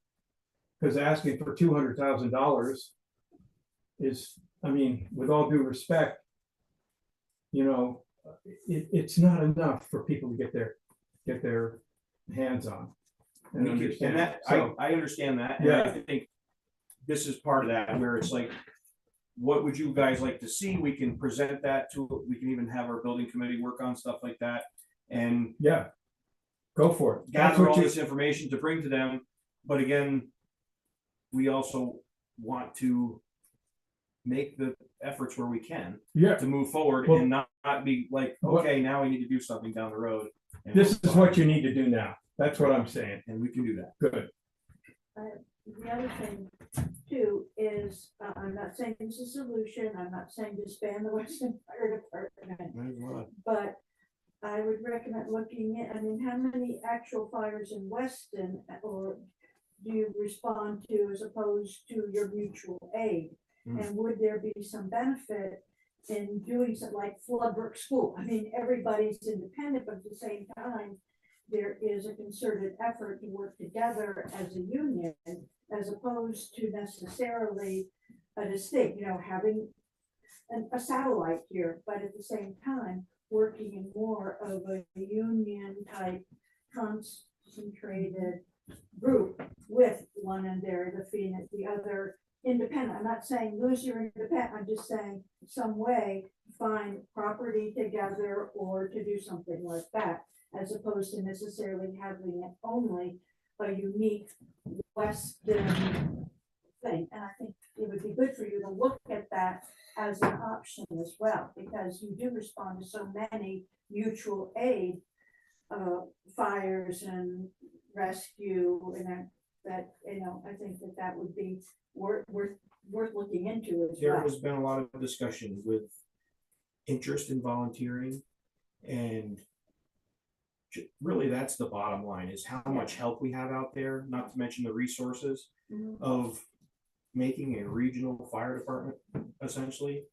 Because asking for $200,000 is, I mean, with all due respect, you know, it's not enough for people to get their hands on. And And understand. that, So, I understand that, and Yeah. I think this is part of that, where it's like, what would you guys like to see? We can present that to, we can even have our building committee work on stuff like that. And yeah, go for it. That's gather all what you, this information to bring to them, but again, we also want to make the efforts where we can Yeah, to move forward Well- and not be like, What- okay, now we need to do something down the road. and this we're is what fine. you need to do now. That's what I'm saying. And we can do that. Good. The other thing too is, I'm not saying this is a solution, I'm not saying disband the Weston Fire Department. But I would recommend looking at, I mean, how many actual fires in Weston or do you respond to as opposed to your mutual aid? And would there be some benefit in doing something like Floodbrook School? I mean, everybody's independent, but at the same time, there is a concerted effort to work together as a union as opposed to necessarily a distinct, having a satellite here, but at the same time, working in more of a union type concentrated group with one in there, the Phoenix, the other independent. I'm not saying lose your independent, I'm just saying some way find property together or to do something like that, as opposed to necessarily having it only a unique Western thing. And I think it would be good for you to look at that as an option as well, because you do respond to so many mutual aid fires and rescue, and that I think that would be worth looking into as There well. has been a lot of discussion with interest in volunteering, and really that's the bottom line, is how much help we have out there, not to mention the resources Mhm. of making a regional fire department essentially.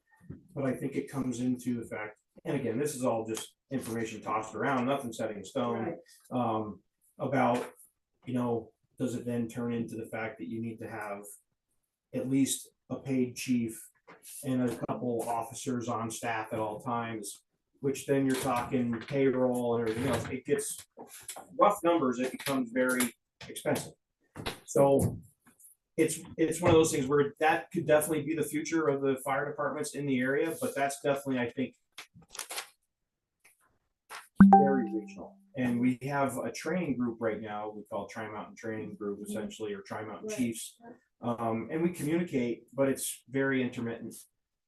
But I think it comes into the fact, and again, this is all just information tossed around, nothing set in stone, Right. about, does it then turn into the fact that you need to have at least a paid chief and a couple officers on staff at all times, which then you're talking payroll and everything else. It gets rough numbers, it becomes very expensive. So it's one of those things where that could definitely be the future of the fire departments in the area, but that's definitely, I think, very regional. And we have a training group right now, we call Tri-Mountain Training Group essentially, or Tri-Mountain Right. Chiefs. And we communicate, but it's very intermittent.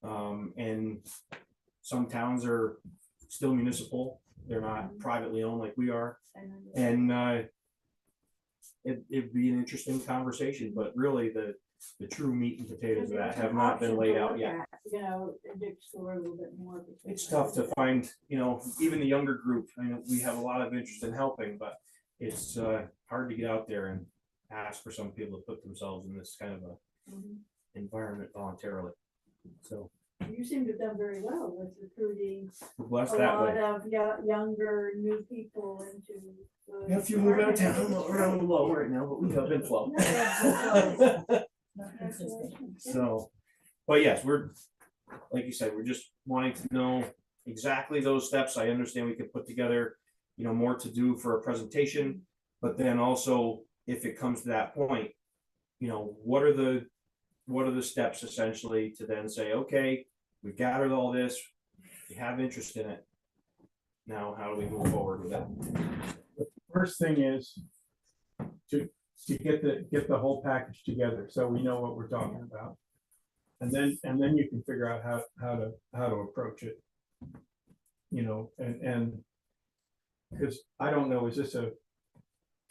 And some towns are still municipal, they're not privately owned like we are. And it'd be an interesting conversation, but really the true meat and potatoes of that have not been laid out yet. And explore a little bit more. It's tough to find, even the younger group. I know we have a lot of interest in helping, but it's hard to get out there and ask for some people to put themselves in this kind of a Mhm. environment voluntarily. So You seem to have done very well with recruiting we're blessed a that lot way. of younger, new people into. the We have a few moving out of town, department. we're a little low right now, but we have been flow. No, that's Congratulations. So, but yes, like you said, we're just wanting to know exactly those steps. I understand we could put together, more to do for a presentation, but then also if it comes to that point, what are the steps essentially to then say, okay, we've gathered all this, we have interest in it. Now, how do we move forward with that? First thing is to get the whole package together, so we know what we're talking about. And then you can figure out how to approach it. And because I don't know, is this a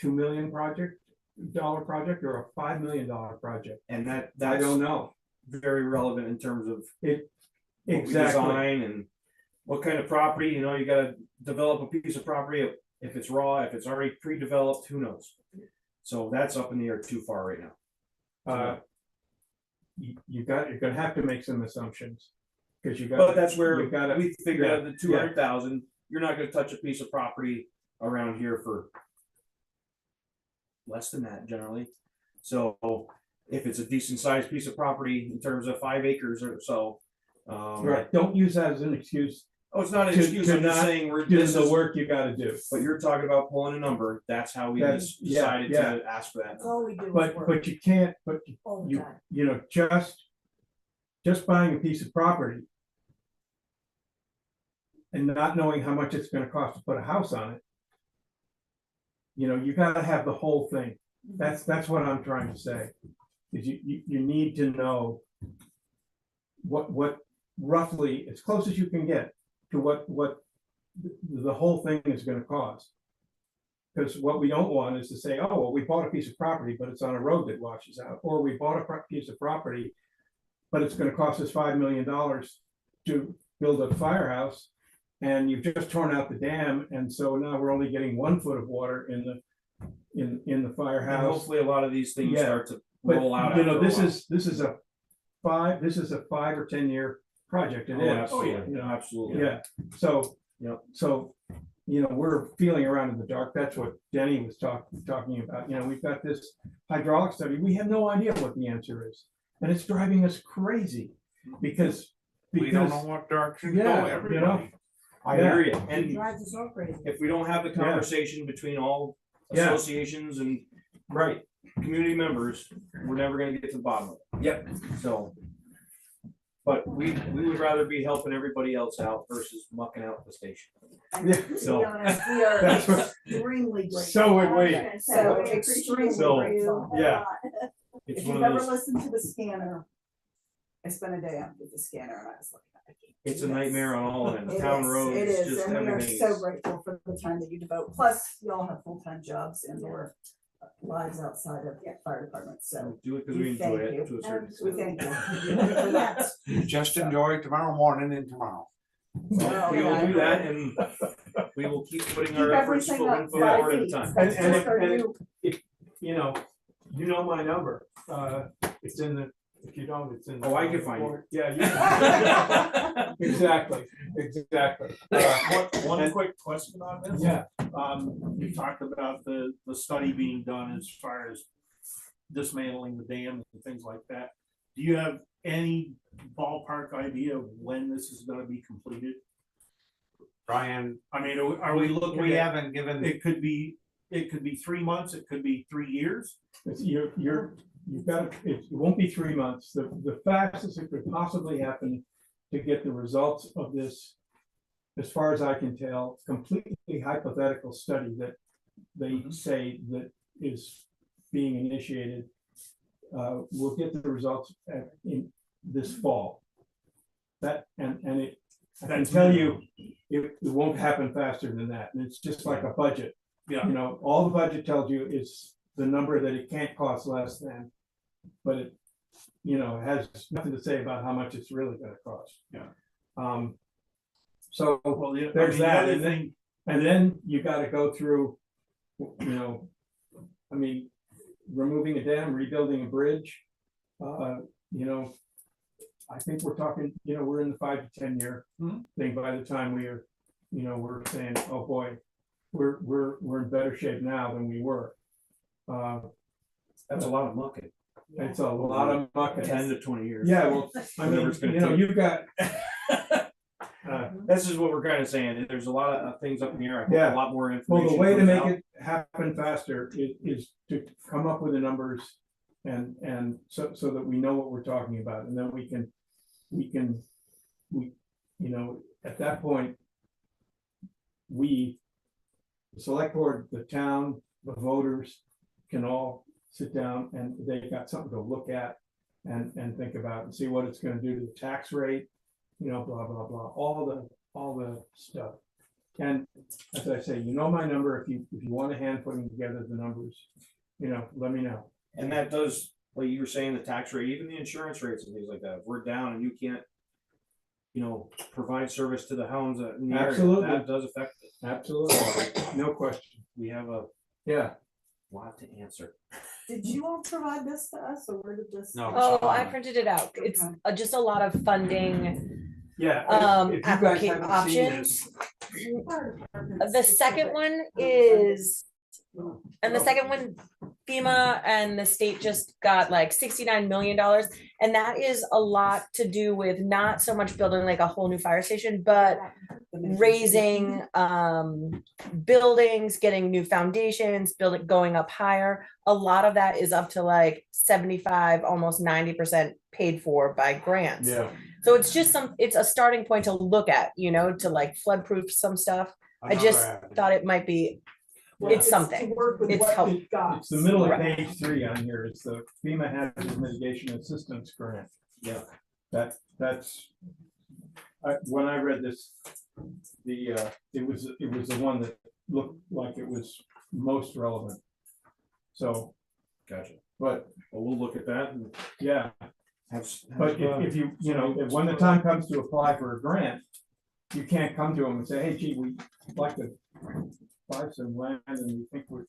$2 million project or a $5 million project? And I that's don't know. very relevant in terms of what we Exactly. design and what kind of property, you gotta develop a piece of property, if it's raw, if it's already pre-developed, who knows? So that's up in the air too far right now. You're gonna have to make some assumptions, because But that's where you gotta- we figured out the yeah. 200,000, you're not gonna touch a piece of property around here for less than that generally. So if it's a decent sized piece of property in terms of 5 acres or so. Right, don't use that as an excuse Oh, it's not an To- excuse, to I'm just not saying we're, to do this the is, work you gotta do. but you're talking about pulling a number, that's how we That's- yeah, decided yeah. to ask for that. That's all we do is But work you can't, but all the you, time. just buying a piece of property and not knowing how much it's gonna cost to put a house on it. You gotta have the whole thing. That's what I'm trying to say. is you need to know what roughly, as close as you can get to what the whole thing is gonna cost. Because what we don't want is to say, oh, well, we bought a piece of property, but it's on a road that washes out, or we bought a piece of property, but it's gonna cost us $5 million to build a firehouse, and you've just torn out the dam, and so now we're only getting 1 foot of water in the And firehouse. hopefully a lot of these things Yeah, start to But, roll out. you know, after a this while. is a 5 or 10 year project. It Oh, is. absolutely, You know, absolutely. yeah, so, Yep. so, you know, we're feeling around in the dark. That's what Denny was talking about. You know, we've got this hydraulic study. We have no idea what the answer is. And it's driving us crazy because. We don't know what direction to go, Yeah, you know, everybody. I Yeah. hear you. It And drives us all crazy. if we don't have the conversation between all Yeah. associations and Right, community members, we're never gonna get to the bottom of it. Yep. So. But we would rather be helping everybody else out versus mucking out the station. And to Yeah. be So- honest, we are That's what- extremely grateful. so would we. So We appreciate extremely So, grateful. yeah. It's If one you've of ever those, listened to the scanner, I spent a day on with the scanner and I was like, I can't it's do a this. nightmare on all ends. It Town is, roads, it is, just and we are everything. so is- grateful for the time that you devote. Plus, y'all have full-time jobs and or lives outside of fire departments, so Do it because we enjoy thank it you. to a certain we extent. thank you for that. Just enjoy tomorrow morning and tomorrow. Well, We will yeah. do that and we will keep putting Keep our efforts everything one up foot 5 forward at a feet. time. That's And just our if- new- you know my number. It's in the, if you don't, it's in. Oh, I can find you. Yeah. Exactly. One quick question on this. Yeah, You talked about the study being done as far as dismantling the dam and things like that. Do you have any ballpark idea of when this is gonna be completed? Brian, I mean, are we looking we at, haven't given, it could be 3 months, it could be 3 years? you've got, it won't be 3 months. The fastest it could possibly happen to get the results of this, as far as I can tell, completely hypothetical study that they say that is being initiated. We'll get the results in this fall. That, and it, I can tell you, it won't happen faster than that. And it's just like a budget. Yeah. You know, all the budget tells you is the number that it can't cost less than, but it, you know, has nothing to say about how much it's really gonna cost. Yeah. So Well, the there's the that, other and thing, then you gotta go through, you know, I mean, removing a dam, rebuilding a bridge. You know, I think we're talking, you know, we're in the 5 to 10 year thing by the time we are, you know, we're saying, oh boy, we're in better shape now than we were. That's a lot of mucking. It's a lot of mucking. 10 to 20 years. Yeah, well, I mean, Whatever it's gonna you know, take. you've got. This is what we're kind of saying. There's a lot of things up in the air. I hope Yeah. a lot more Well, information. the way to comes make out. it happen faster is to come up with the numbers and so that we know what we're talking about, and then we can, you know, at that point, the select board, the town, the voters can all sit down and they got something to look at and think about and see what it's gonna do to the tax rate, you know, blah, blah, blah, all the stuff. And as I say, you know my number, if you want a hand putting together the numbers, you know, let me know. And that does, like you were saying, the tax rate, even the insurance rates and things like that. If we're down and you can't, you know, provide service to the hounds in the area, Absolutely. that does affect it. Absolutely, no question. We have a Yeah, lot to answer. Did you all provide this to us or where did this? No. Oh, I printed it out. It's Okay. just a lot of funding, yeah. If you guys applica- haven't seen this, options. The second one is, and the second one, FEMA and the state just got like $69 million. And that is a lot to do with not so much building like a whole new fire station, but raising buildings, getting new foundations, building, going up higher. A lot of that is up to like 75, almost 90% paid for by grants. yeah, So it's just it's a starting point to look at, you know, to like flood proof some stuff. I just thought it might be It's something. To work with It's what help- we've got. It's the middle of Right. page 3 on here, it's the FEMA Hazard Mitigation Assistance Grant. Yeah. That's, when I read this, it was the one that looked like it was most relevant. So, Gotcha. but, Well, we'll look at that and yeah, have. but if you, when the time comes to apply for a grant, you can't come to them and say, hey, gee, we'd like to buy some land and we think we're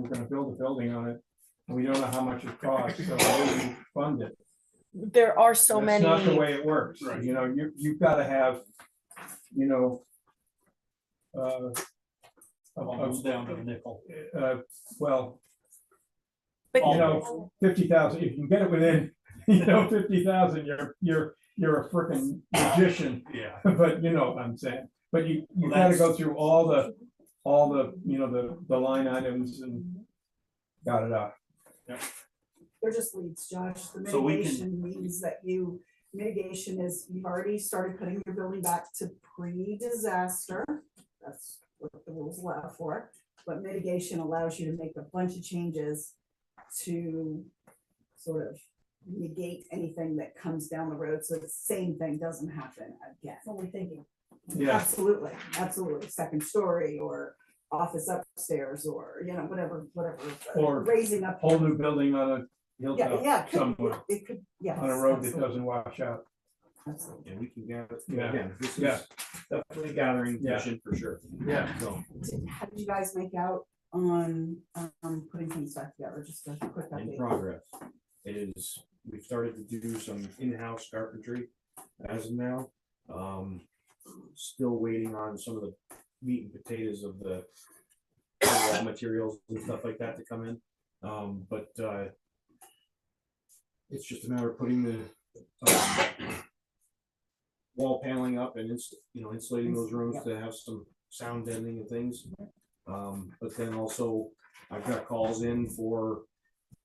gonna build a building on it. And we don't know how much it costs, so we fund it. There are so That's not the many, way it works, Right. You've gotta have, Almost down to a nickel. well, but 50,000, if you can get it within, 50,000, you're a frickin' magician, Yeah. but you know what I'm saying. But you Well, gotta that's- go through all the, the line items and got it out. They're just leads, Josh. The So we can- mitigation means that mitigation is, you've already started putting your building back to pre-disaster. That's what the rules allow for. But mitigation allows you to make a bunch of changes to sort of negate anything that comes down the road, so the same thing doesn't happen again. What we're thinking. Yeah. Absolutely, absolutely. Second story or office upstairs or, whatever, Or raising up. Whole new building on a Yeah, hilltop yeah, it could, somewhere, it could, yes. on a road that absolutely, doesn't wash out. absolutely. And we can gather, Yeah. again, this Yeah. is definitely gathering Yeah. mission for sure. Yeah. So, How did you guys make out on, putting things back together? Just a quick in update. progress. We've started to do some in-house carpentry as of now. Still waiting on some of the meat and potatoes of the raw materials and stuff like that to come in. But it's just a matter of putting the wall paneling up and insulating those rooms to have some sound deadening and things. But then also I've got calls in for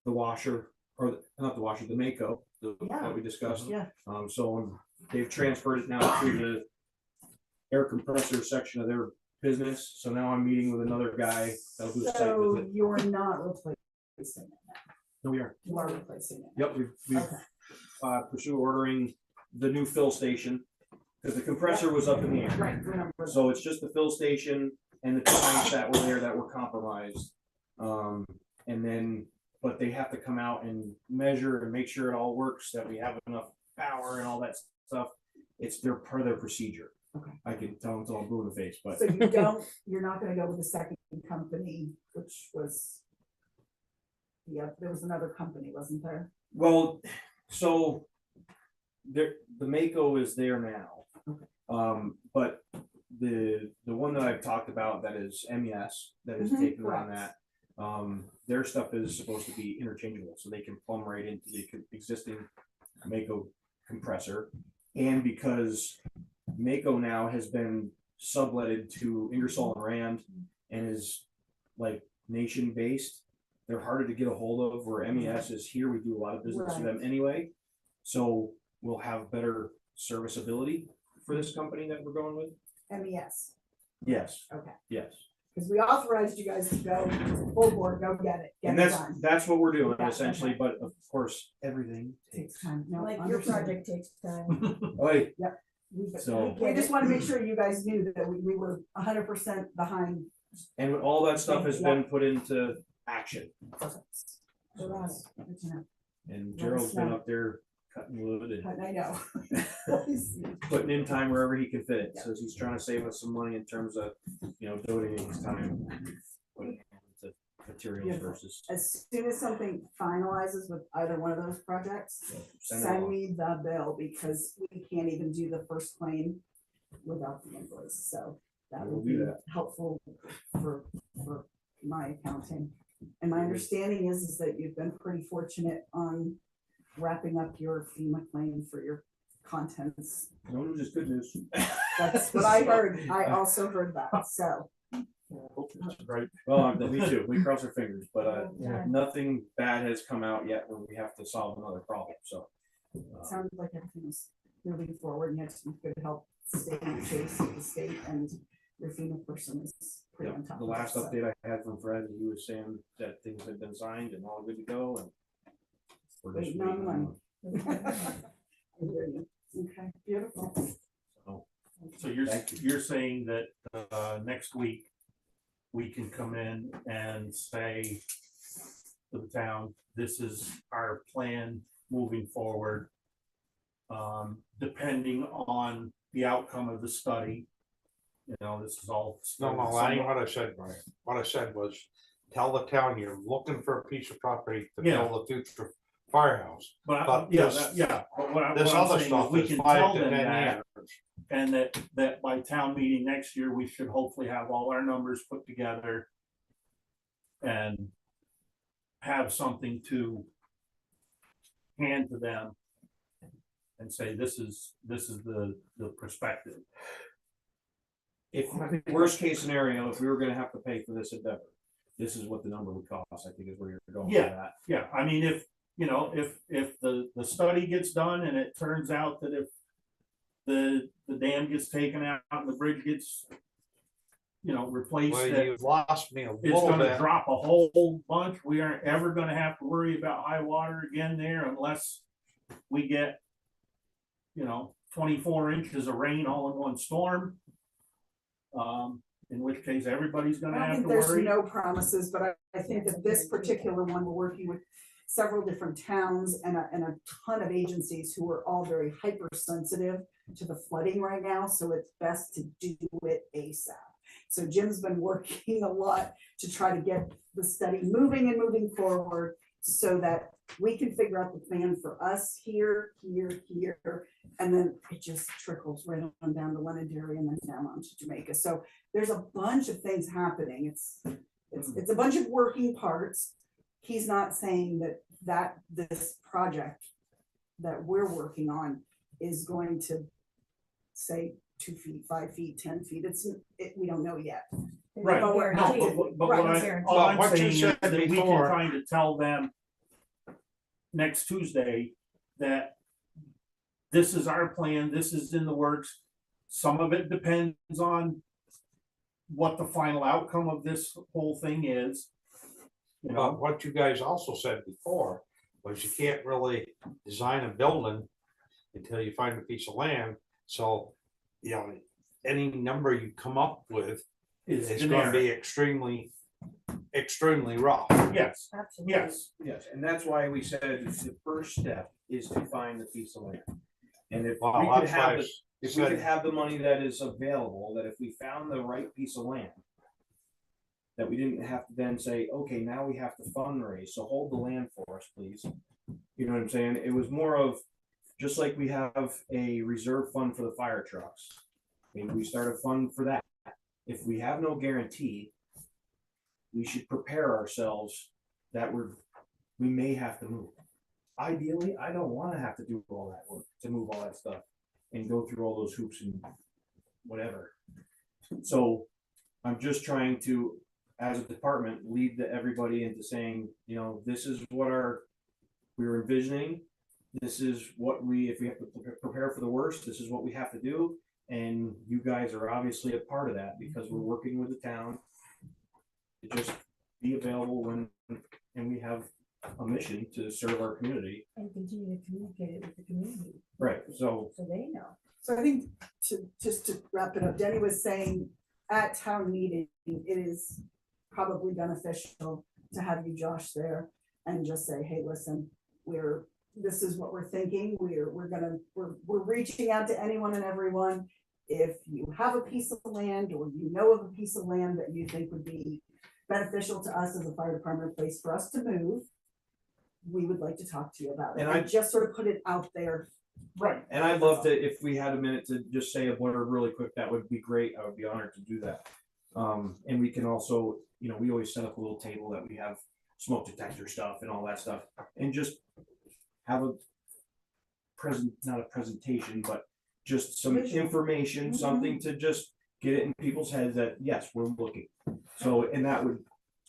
the washer, or not the washer, the Mako that we discussed. Yeah. So they've transferred it now to the air compressor section of their business. So now I'm meeting with another guy that'll do a site So visit. you're not replacing it now. No, we are. You are replacing it. Yep, we've Okay. pursued ordering the new fill station because the compressor was up in the air. Right, remember. So it's just the fill station and the tanks that were there that were compromised. And then, but they have to come out and measure and make sure it all works, that we have enough power and all that stuff. It's part of their procedure. Okay. I can tell them until I'm blue in the face, but So you're not gonna go with the second company, which was, there was another company, wasn't there? well, so the Mako is there now. But the one that I've talked about that is MES that is Mhm, taking on correct. that. Their stuff is supposed to be interchangeable, so they can plumb right into the existing Mako compressor. And because Mako now has been subletted to Ingersoll and Rand and is like nation based, they're harder to get a hold of, where MES is here. We do a lot of business with them anyway. So we'll have better serviceability for this company that we're going with. MES, Yes, okay, yes. because we authorized you guys to go full board, go get it, And get it done. that's what we're doing Yeah, essentially, okay. but of course, everything Takes takes. time, no, Like your understood. project takes time. Oi, We- So- We just want to make sure you guys knew that we were 100% behind. and all that stuff has been put into action. We're on it. Good to know. And Let us Gerald's been know. up there cutting wood and I know. putting in time wherever he can fit. Says he's trying to save us some money in terms of, donating his time. Putting it into materials Beautiful. versus. As soon as something finalizes with either one of those projects, Send it send along. me the bill, because we can't even do the first claim without the invoice, so that We'll will do be that. helpful for my accounting. And my understanding is that you've been pretty fortunate on wrapping up your FEMA claim for your contents. No news is good news. That's what I heard. I also heard that, so. Right. Well, me too. We cross our fingers, but Yeah. nothing bad has come out yet where we have to solve another problem. So. Sounds like everything's moving forward, and you had some good help staying in chase with the state, and your FEMA person is pretty Yeah, on top the of last that, so. update I had from Fred, he was saying that things had been signed and all good to go, and we're just Waiting on waiting money. I hear you. Okay, beautiful. So you're, Thank you. you're saying that, next week, we can come in and say to the town, this is our plan moving forward. Depending on the outcome of the study, you know, this is all. No, that ain't what I said, Brian. What I said was, tell the town you're looking for a piece of property to Yeah. build a future firehouse. But, But yeah, this- yeah, but what This I'm other saying stuff is we is can 5 tell to them 10 that, years. and that by town meeting next year, we should hopefully have all our numbers put together. And have something to hand to them. And say, this is the perspective. If, worst case scenario, if we were gonna have to pay for this endeavor, this is what the number would cost, I think is where you're going with Yeah. that. Yeah, I mean, if, you know, if the study gets done and it turns out that if the dam gets taken out and the bridge gets, you know, replaced, Well, that you've lost me a it's little gonna bit. drop a whole bunch, we aren't ever gonna have to worry about high water again there unless we get, you know, 24 inches of rain all in one storm. In which case everybody's I gonna don't have think to there's worry. no promises, but I think that this particular one, we're working with several different towns and a ton of agencies who are all very hypersensitive to the flooding right now, so it's best to do it ASAP. So Jim's been working a lot to try to get the study moving and moving forward so that we can figure out the plan for us here, and then it just trickles right on down to Londonderry and then down onto Jamaica. So there's a bunch of things happening. It's a bunch of working parts. He's not saying that this project that we're working on is going to say 2 feet, 5 feet, 10 feet. We don't know yet. Right, But we're no, active. but Right. all I'm What you saying is said that we can before- kind of tell them next Tuesday that this is our plan, this is in the works. Some of it depends on what the final outcome of this whole thing is. You know, But what you guys also said before was you can't really design a building until you find a piece of land. So, you know, any number you come up with it's is gonna be generic. extremely rough. Yes, Absolutely. yes, Yes, and that's why we said the first step is to find the piece of land. And if Well, we could that's why have I the, if we could said, have the money that is available, that if we found the right piece of land, that we didn't have to then say, okay, now we have to fundraise, so hold the land for us, please. You know what I'm saying? It was more of, just like we have a reserve fund for the fire trucks. Maybe we start a fund for that. If we have no guarantee, we should prepare ourselves that we may have to move. Ideally, I don't wanna have to do all that work, to move all that stuff and go through all those hoops and whatever. So I'm just trying to, as a department, lead everybody into saying, you know, this is what we're envisioning. This is what if we have to prepare for the worst, this is what we have to do. And you guys are obviously a part of that because we're working with the town to just be available and we have a mission to serve our community. And continue to communicate it with the community, Right, so so they know. So I think just to wrap it up, Denny was saying at town meeting, it is probably beneficial to have you, Josh, there and just say, hey, listen, this is what we're thinking. We're reaching out to anyone and everyone. If you have a piece of land or you know of a piece of land that you think would be beneficial to us as a fire department, place for us to move, we would like to talk to you about it. And I I just sort of put it out there. right. And I'd love to, if we had a minute to just say a word really quick, that would be great. I would be honored to do that. And we can also, you know, we always set up a little table that we have smoke detector stuff and all that stuff, and just have not a presentation, but just some information, something to just get it in people's heads that, yes, we're looking. So, and that would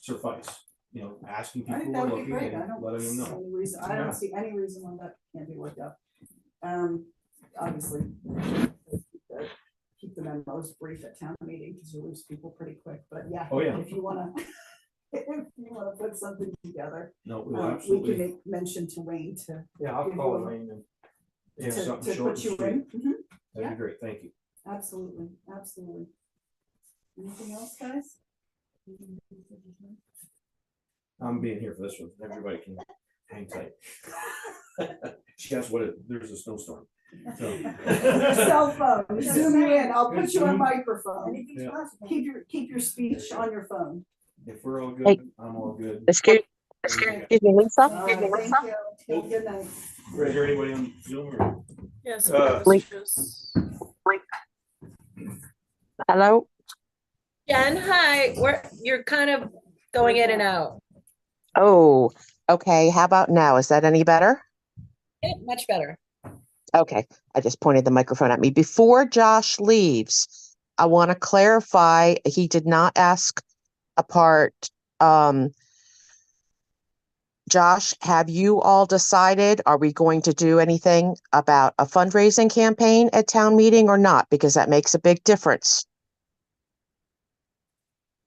suffice, you know, asking I people think who that are would be looking great. I and don't letting them see know. any reason, I Yeah. don't see any reason why that can't be worked out. Obviously. keep the memos brief at town meeting, because you lose people pretty quick, but yeah. Oh, yeah. If you wanna, if you wanna put something together, No, we we'll can absolutely, make mention to Wayne to, Yeah, I'll Give call you a- Wayne and. yeah, to something short put and you sweet. in. Mhm. That'd be great, thank you. Absolutely, absolutely. Anything else, guys? I'm being here for this one, everybody can hang tight. Guess what, there's a snowstorm. Your cell phone, zoom you in, I'll put you on Zoom. microphone. Anything's Yeah. possible. Keep your speech on your phone. If we're all Hey. good, I'm all good. Excuse me, Lisa? All right, thank you. Have a good night. Is there anybody on Zoom or? Yes. Hello? Jen, hi, you're kind of going in and out. Oh, okay. How about now? Is that any better? Yeah, much better. Okay, I just pointed the microphone at me. Before Josh leaves, I want to clarify, he did not ask a part. Josh, have you all decided, are we going to do anything about a fundraising campaign at town meeting or not? Because that makes a big difference.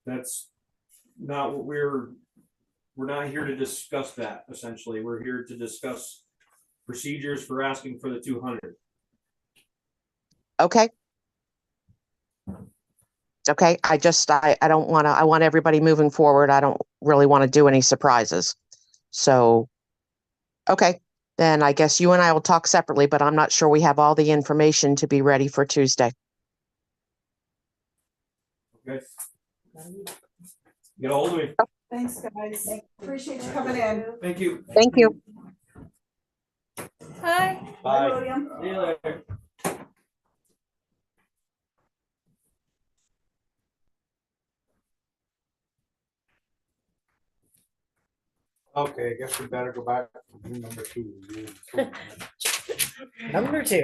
That's not what we're not here to discuss that, essentially. We're here to discuss procedures for asking for the 200. Okay. Okay, I don't want to, I want everybody moving forward. I don't really want to do any surprises. So, okay, then I guess you and I will talk separately, but I'm not sure we have all the information to be ready for Tuesday. Okay. Get a hold of me. Thanks, guys. Appreciate you coming in. Thank you. Thank you. Hi. Bye, William. See you later. Okay, I guess we better go back to number 2. Number 2.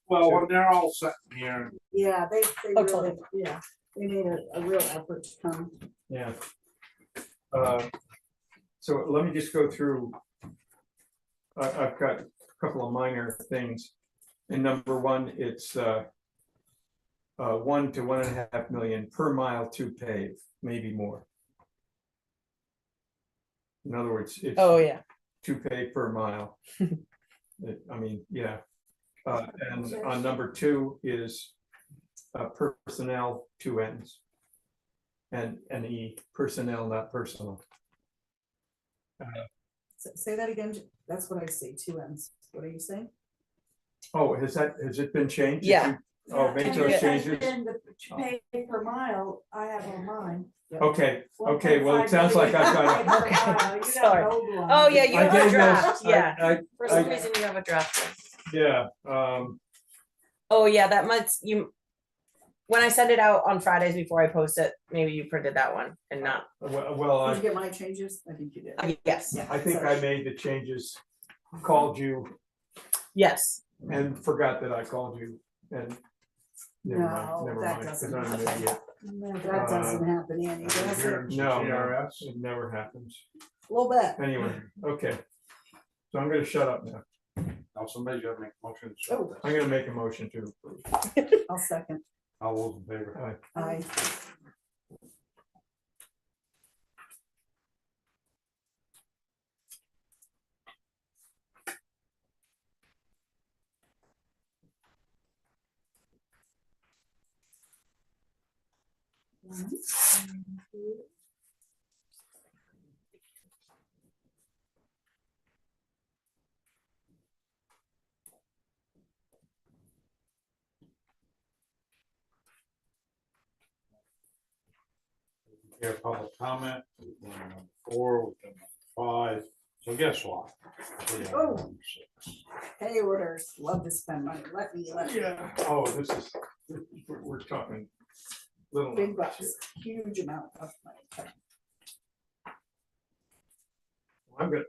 Well, when they're all set here, Yeah, they Oh, really, totally. yeah, they made a real effort to come. Yeah. So let me just go through. I've got a couple of minor things. And number one, it's 1 to 1.5 million per mile to pave, maybe more. In other words, it's Oh, yeah. to pave per mile. I mean, yeah. And on number 2 is personnel, 2 N's. And E, personnel, not personal. Say that again. That's what I say, 2 N's. What are you saying? Oh, has it been changed? Yeah. Oh, make And those it has changes. been the pay per mile, I have on mine. Okay, well, it sounds like I've got. Okay, sorry. Oh, yeah, you I have a gave draft, those- yeah. For some I- reason, you have a draft. Yeah, Oh, yeah, that must, when I send it out on Fridays before I post it, maybe you printed that one and not, well, Did you get my changes? I think you did. yes, I think I made the changes, called you yes. and forgot that I called you and. Never No, mind, never that mind, 'cause doesn't I'm an happen. idiot. No, that doesn't happen, Annie, does it? No, TRS. it never happens. A little bit. Anyway, okay. So I'm gonna shut up now. now somebody's got to make a motion. to shut Oh. this. I'm gonna make a motion to approve. I'll second. All those in favor? I. Here, public comment, we've done number 4, we've done number 5, so guess what? We have Oh. number 6. Hey, orders, love to spend money. Let me. Yeah. Oh, this is, we're talking. Little. Big bucks, huge amount of money.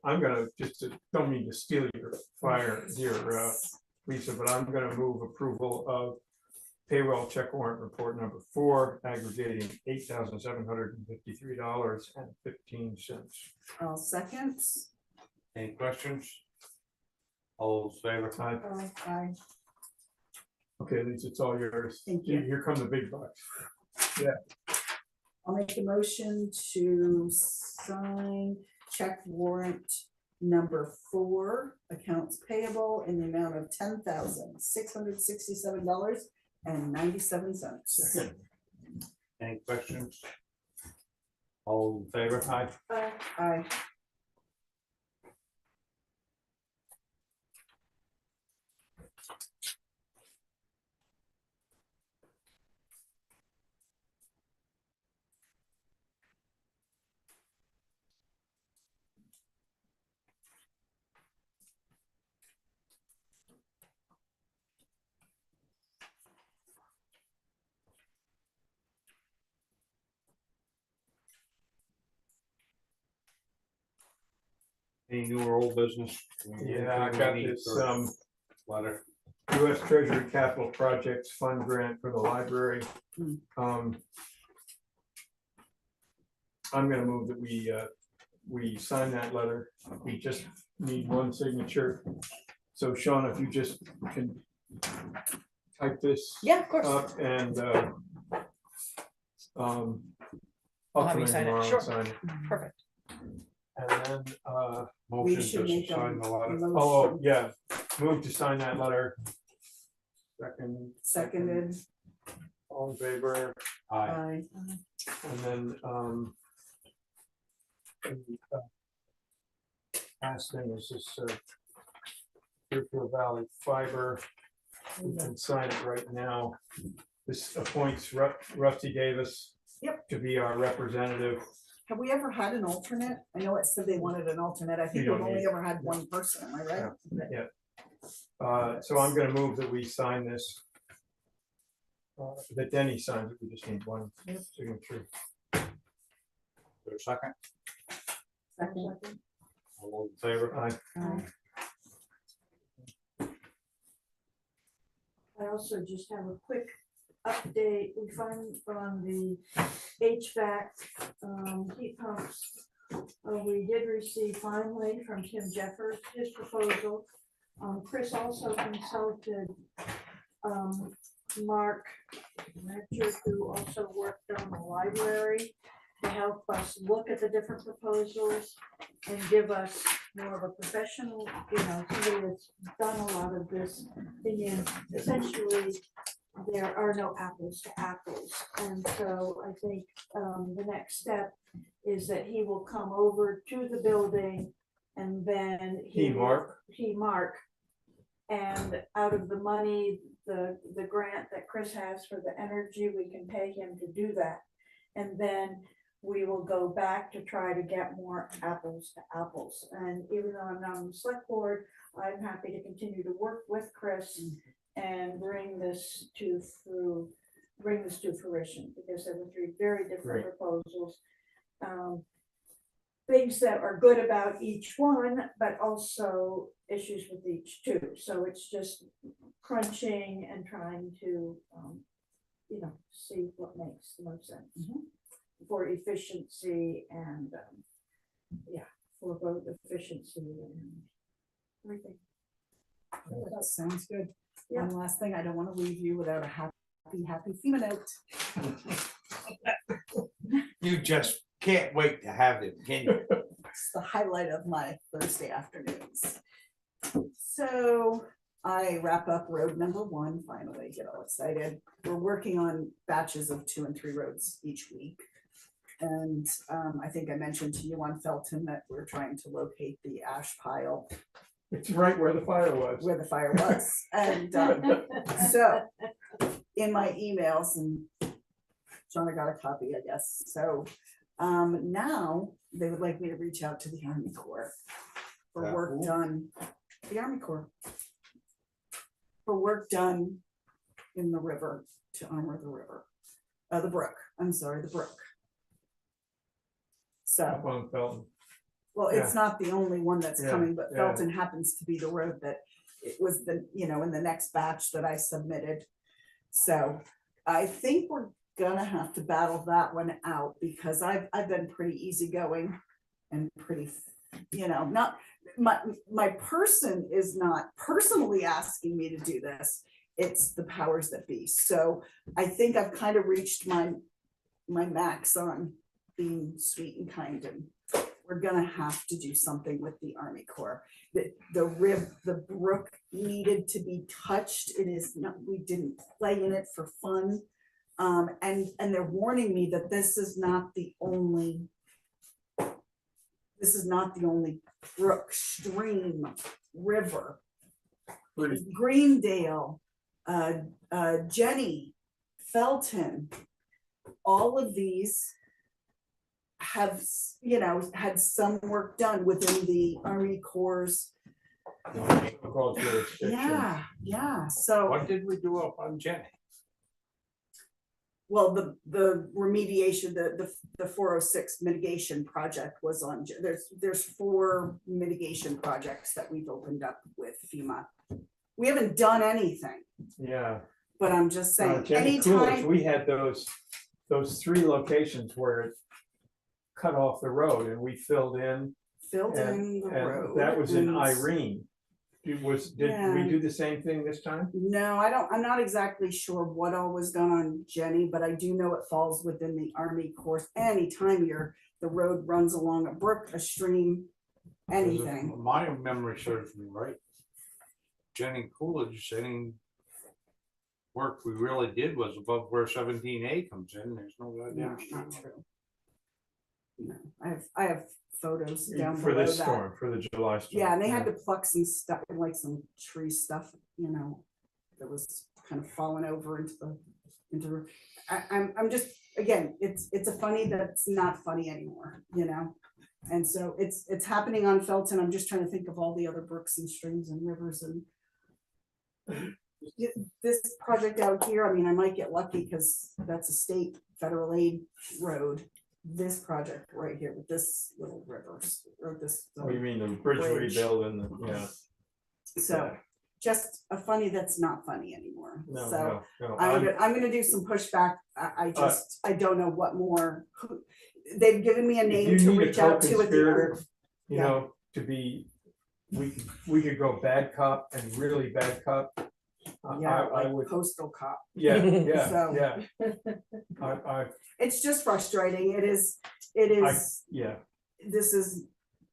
I'm gonna just, don't mean to steal your fire here, Lisa, but I'm gonna move approval of payroll check warrant report number 4, aggregating $8,753.15. I'll second. Any questions? All those in favor? Aye. Aye. Okay, Lisa, it's all yours. Thank you. Here come the big bucks. I'll make a motion to sign check warrant number 4, accounts payable in the amount of $10,667.97. Any questions? All in favor? Aye. Aye. Any new or old business? Yeah, I got this, Letter. US Treasury Capital Projects Fund Grant for the library. I'm gonna move that we sign that letter. We just need one signature. So Sean, if you just can type this Yeah, of course. up and I'll I'll have come you in sign it. tomorrow Sure. and sign it. Perfect. And then, We Motion should to make a sign the letter. oh, motion. yeah, move to sign that letter. Seconded. All in favor, Aye. Aye. and then, last thing is this, Deerfield Valley Fiber, we can sign it right now. This appoints Rusty Davis. Yep. To be our representative. Have we ever had an alternate? I know it said they wanted an alternate. I think We we've don't only need- ever had one person, am I right? Yeah. So I'm gonna move that we sign this. That Denny signs it, we just need one signature. For a second, Second. all those in favor? Aye. Aye. I also just have a quick update. We find on the HVAC heat pumps. We did receive finally from Tim Jeffers his proposal. Chris also consulted Mark Richard, who also worked on the library, to help us look at the different proposals and give us more of a professional, somebody that's done a lot of this opinion. Essentially, there are no apples to apples. And so I think the next step is that he will come over to the building and then Mark. and out of the money, the grant that Chris has for the energy, we can pay him to do that. And then we will go back to try to get more apples to apples. And even though I'm not on the select board, I'm happy to continue to work with Chris and bring this to fruition, because there were 3 very different proposals. Things that are good about each one, but also issues with each too. So it's just crunching and trying to, see what makes the most sense for efficiency and, for both efficiency and everything. That sounds good. Yeah. One last thing, I don't want to leave you without a happy FEMA note. You just can't wait to have it, can you? It's the highlight of my Thursday afternoons. So I wrap up road number 1, finally, get all excited. We're working on batches of 2 and 3 roads each week. And I think I mentioned to you on Felton that we're trying to locate the ash pile It's right where the fire was. where the fire was. And so in my emails, and John, I got a copy, I guess. So now they would like me to reach out to the Army Corps for work done, the Army Corps, for work done in the river, to armor the river, the brook, I'm sorry, the brook. So. Up on Felton. Well, it's not the only one that's Yeah, coming, but yeah. Felton happens to be the road that it was the, in the next batch that I submitted. So I think we're gonna have to battle that one out, because I've been pretty easygoing and pretty, not, my person is not personally asking me to do this. it's the powers that be. So I think I've kind of reached my max on being sweet and kind, and we're gonna have to do something with the Army Corps. The brook needed to be touched. It is not, we didn't play in it for fun. And they're warning me that this is not the only brook, stream, river. Greendale, Jenny, Felton, all of these have, you know, had some work done within the Army Corps. Yeah, so. What did we do up on Jenny? Well, the remediation, the 406 mitigation project was on, there's 4 mitigation projects that we've opened up with FEMA. We haven't done anything, Yeah. but I'm just saying, Jenny Coolidge, anytime, we had those 3 locations where it cut off the road and we filled in. filled in the And road. that was in and- Irene. Did we do the same thing this time? No, I'm not exactly sure what all was done on Jenny, but I do know it falls within the Army Corps. Anytime the road runs along a brook, a stream, anything. My memory serves me right. Jenny Coolidge, any work we really did was above where 17A comes in. There's no No, goddamn. not true. No, I have photos down For below this that. storm, for the July storm. Yeah, and they had to pluck some stuff, like some tree stuff, you know, that was kind of falling over into. I'm just, again, it's a funny that's not funny anymore, you know? And so it's happening on Felton. I'm just trying to think of all the other brooks and streams and rivers and this project out here, I mean, I might get lucky because that's a state federal aid road. This project right here with this little rivers or this. Oh, you mean the bridge rebuild and yeah. So just a funny that's not funny anymore. No, So no. I'm gonna do some pushback. I don't know what more. They've given me a name to reach out to at the end. You know, to be, we could go bad cop and really bad cop. Yeah, I like would, postal cop. yeah, So- yeah. It's just frustrating. It is, Yeah, this is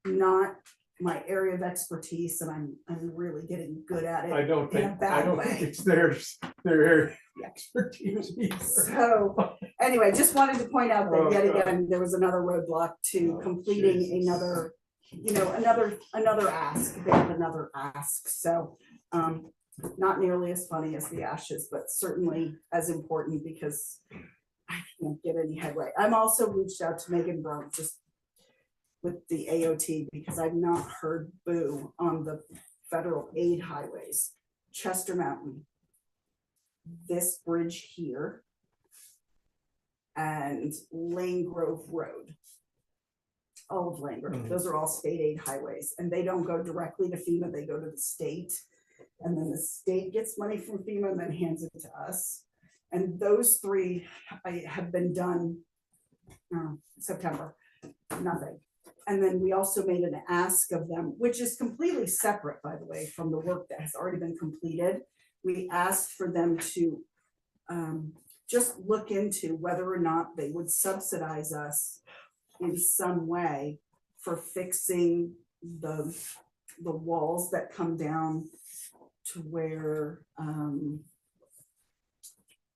not my area of expertise and I'm really getting good at it. I don't in a think bad way. it's their area of expertise either. So anyway, just wanted to point out that yet Oh, God. again, there was another roadblock to Oh, completing Jesus. another, you know, another ask. They have another ask. So not nearly as funny as the ashes, but certainly as important because I can't get any headway. I'm also reached out to Megan Brunk just with the AOT because I've not heard boo on the federal aid highways. Chester Mountain, this bridge here, and Lane Grove Road. All of Lane Grove, those are all state aid highways, and they don't go directly to FEMA, they go to the state. And then the state gets money from FEMA and then hands it to us. And those 3 have been done September, nothing. And then we also made an ask of them, which is completely separate, by the way, from the work that has already been completed. We asked for them to just look into whether or not they would subsidize us in some way for fixing the walls that come down to where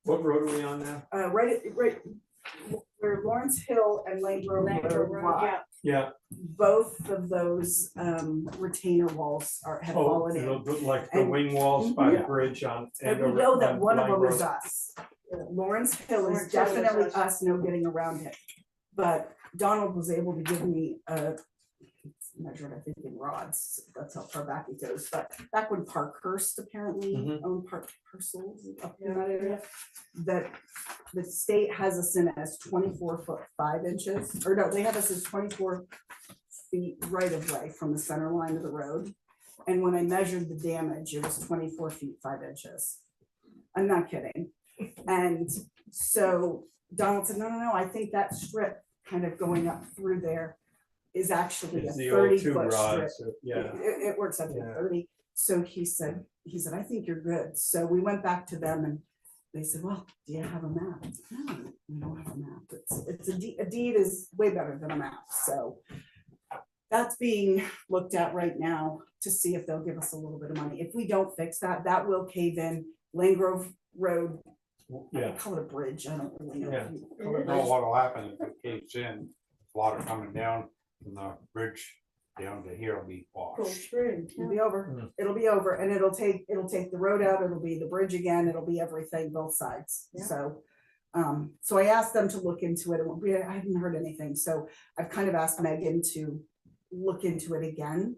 What road are we on now? right where Lawrence Hill and Lane Grove Road lie. Yeah. Both of those retainer walls have fallen in. Like the And- wing walls by the Yeah. bridge on. And we know that one of them is us. Lawrence Hill is definitely us, no getting around it. But Donald was able to give me a measured, I think, in rods. That's how far back it goes. But back when Parkhurst apparently owned parcels up in that area, that the state has us in as 24 foot 5 inches, or no, they have us as 24 feet right of way from the center line of the road. And when I measured the damage, it was 24 feet 5 inches. I'm not kidding. And so Donald said, no, I think that strip kind of going up through there is actually a It's the old 30 two foot strip. rods, yeah. It works up to Yeah. 30. So he said, he said, I think you're good. So we went back to them and they said, well, do you have a map? No, we don't have a map. It's a deed is way better than a map. So that's being looked at right now to see if they'll give us a little bit of money. If we don't fix that, that will cave in. Lane Grove Road, I Yeah, call it a bridge. I don't really know. Yeah. if you I call it a don't know bridge. what'll happen if it caves in, water coming down from the bridge down to here will be Cold washed. spring. It'll be over. It'll be over, and it'll take the road out. It'll be the bridge again. It'll be everything, both sides. Yeah. So I asked them to look into it, and I hadn't heard anything. So I've kind of asked Megan to look into it again.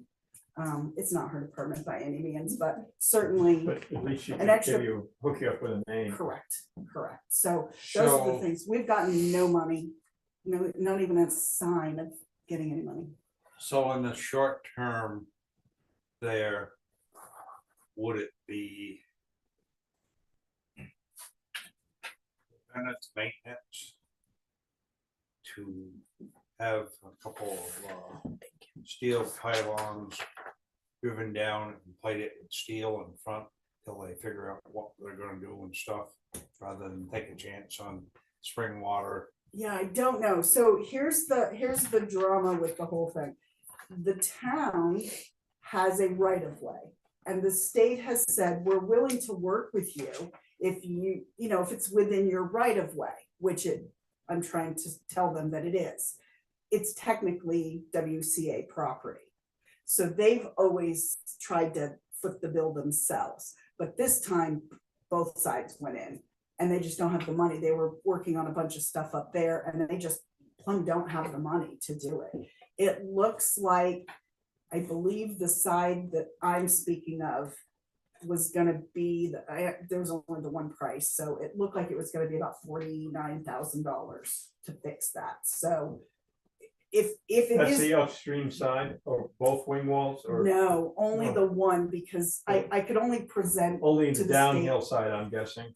It's not her department by any means, but certainly but at least she An can extra- give you, hook you up with a name. correct. So those are the So, things. We've gotten no money, no, not even a sign of getting any money. so in the short term there, would it be tenants maintenance to have a couple of steel pylons driven down and plate it with steel in front till they figure out what they're gonna do and stuff, rather than take a chance on spring water? Yeah, I don't know. So here's the drama with the whole thing. The town has a right of way, and the state has said, we're willing to work with you if if it's within your right of way, which I'm trying to tell them that it is. It's technically WCA property. So they've always tried to foot the bill themselves, but this time both sides went in. And they just don't have the money. They were working on a bunch of stuff up there and they just plumb don't have the money to do it. It looks like, I believe the side that I'm speaking of was gonna be, there was only the one price. So it looked like it was gonna be about $49,000 to fix that. So if it That's is. the upstream side or both wing walls or No, only No. the one, because I could only present. only to the the downhill side, I'm guessing. Is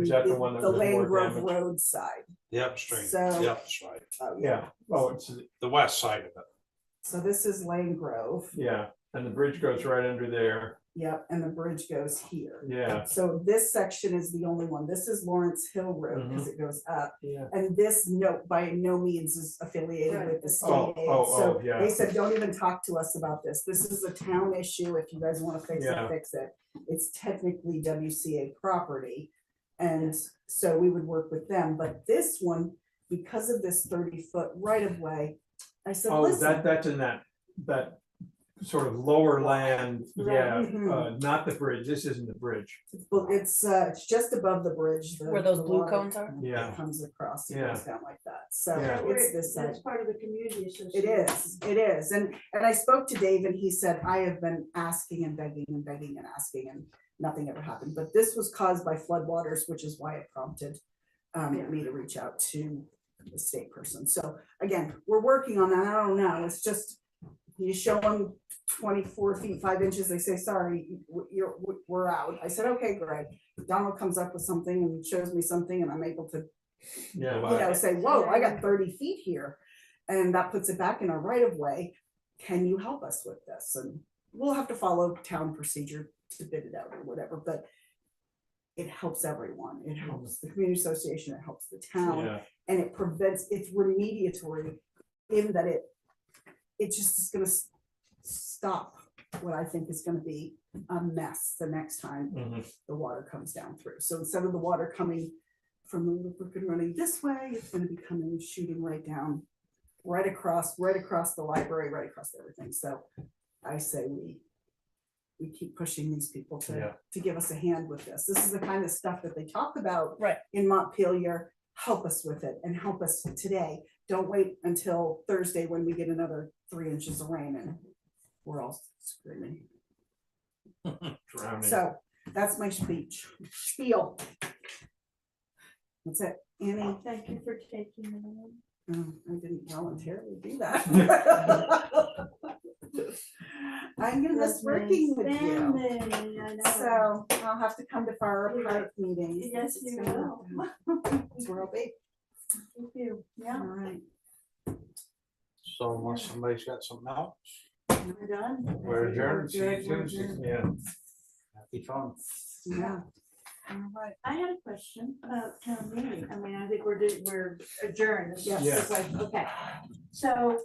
that the one that was Lane more Grove damaged? Road side. The upstream, So- the upside, Oh, Yeah, oh, it's, the west side of it. So this is Lane Grove. yeah, and the bridge goes right under there, Yep, and the bridge goes here. yeah. So this section is the only one. This is Lawrence Hill Road because it goes up. Yeah. And this by no means is affiliated with the state Oh, aid. oh, So yeah. they said, don't even talk to us about this. This is a town issue. If you guys want to fix Yeah. it, fix it. It's technically WCA property. And so we would work with them. But this one, because of this 30-foot right of way, I said, Oh, listen. that's in that sort of lower land, yeah, Mhm. not the bridge, this isn't the bridge, It's just above the bridge. Where those the blue water cones are? Yeah. Comes across, it Yeah. goes down like that, so Yeah. it's this side. That's part of the community association. It is, and I spoke to Dave and he said, I have been asking and begging and begging and asking and nothing ever happened, but this was caused by floodwaters, which is why it prompted me to reach out to the state person. So again, we're working on that. I don't know, it's just, you show them 24 feet 5 inches, they say, sorry, we're out. I said, okay, Greg. Donald comes up with something and shows me something and I'm able to, yeah. say, whoa, I got 30 feet here. And that puts it back in our right of way. Can you help us with this? And we'll have to follow town procedure to bid it out or whatever, but it helps everyone. It helps the community association, it helps the town, Yeah, and it prevents, it's remediatory in that it just is gonna stop what I think is gonna be a mess the next time mhm. the water comes down through. So instead of the water coming from the Loop and running this way, it's gonna be coming, shooting right down, right across the library, right across everything. So I say we keep pushing these people Yeah. to give us a hand with this. This is the kind of stuff that they talk about Right. in Montpelier. Help us with it and help us today. Don't wait until Thursday when we get another 3 inches of rain and we're all screaming. Drowning. So that's my spiel. That's it. Annie, Thank you for taking it on. I didn't voluntarily do that. I'm gonna miss working with you. Outstanding, I know. So I'll have to come to fire park meetings. Yes, you will. That's where I'll be. Thank you. All Yeah, right. So unless somebody's got something else, We're done. we're adjourned. We're good, we're See you good. Yeah. Be fun. Yeah. Alright, I had a question about town meeting. I mean, I think we're adjourned. It's Yes. just like, okay. So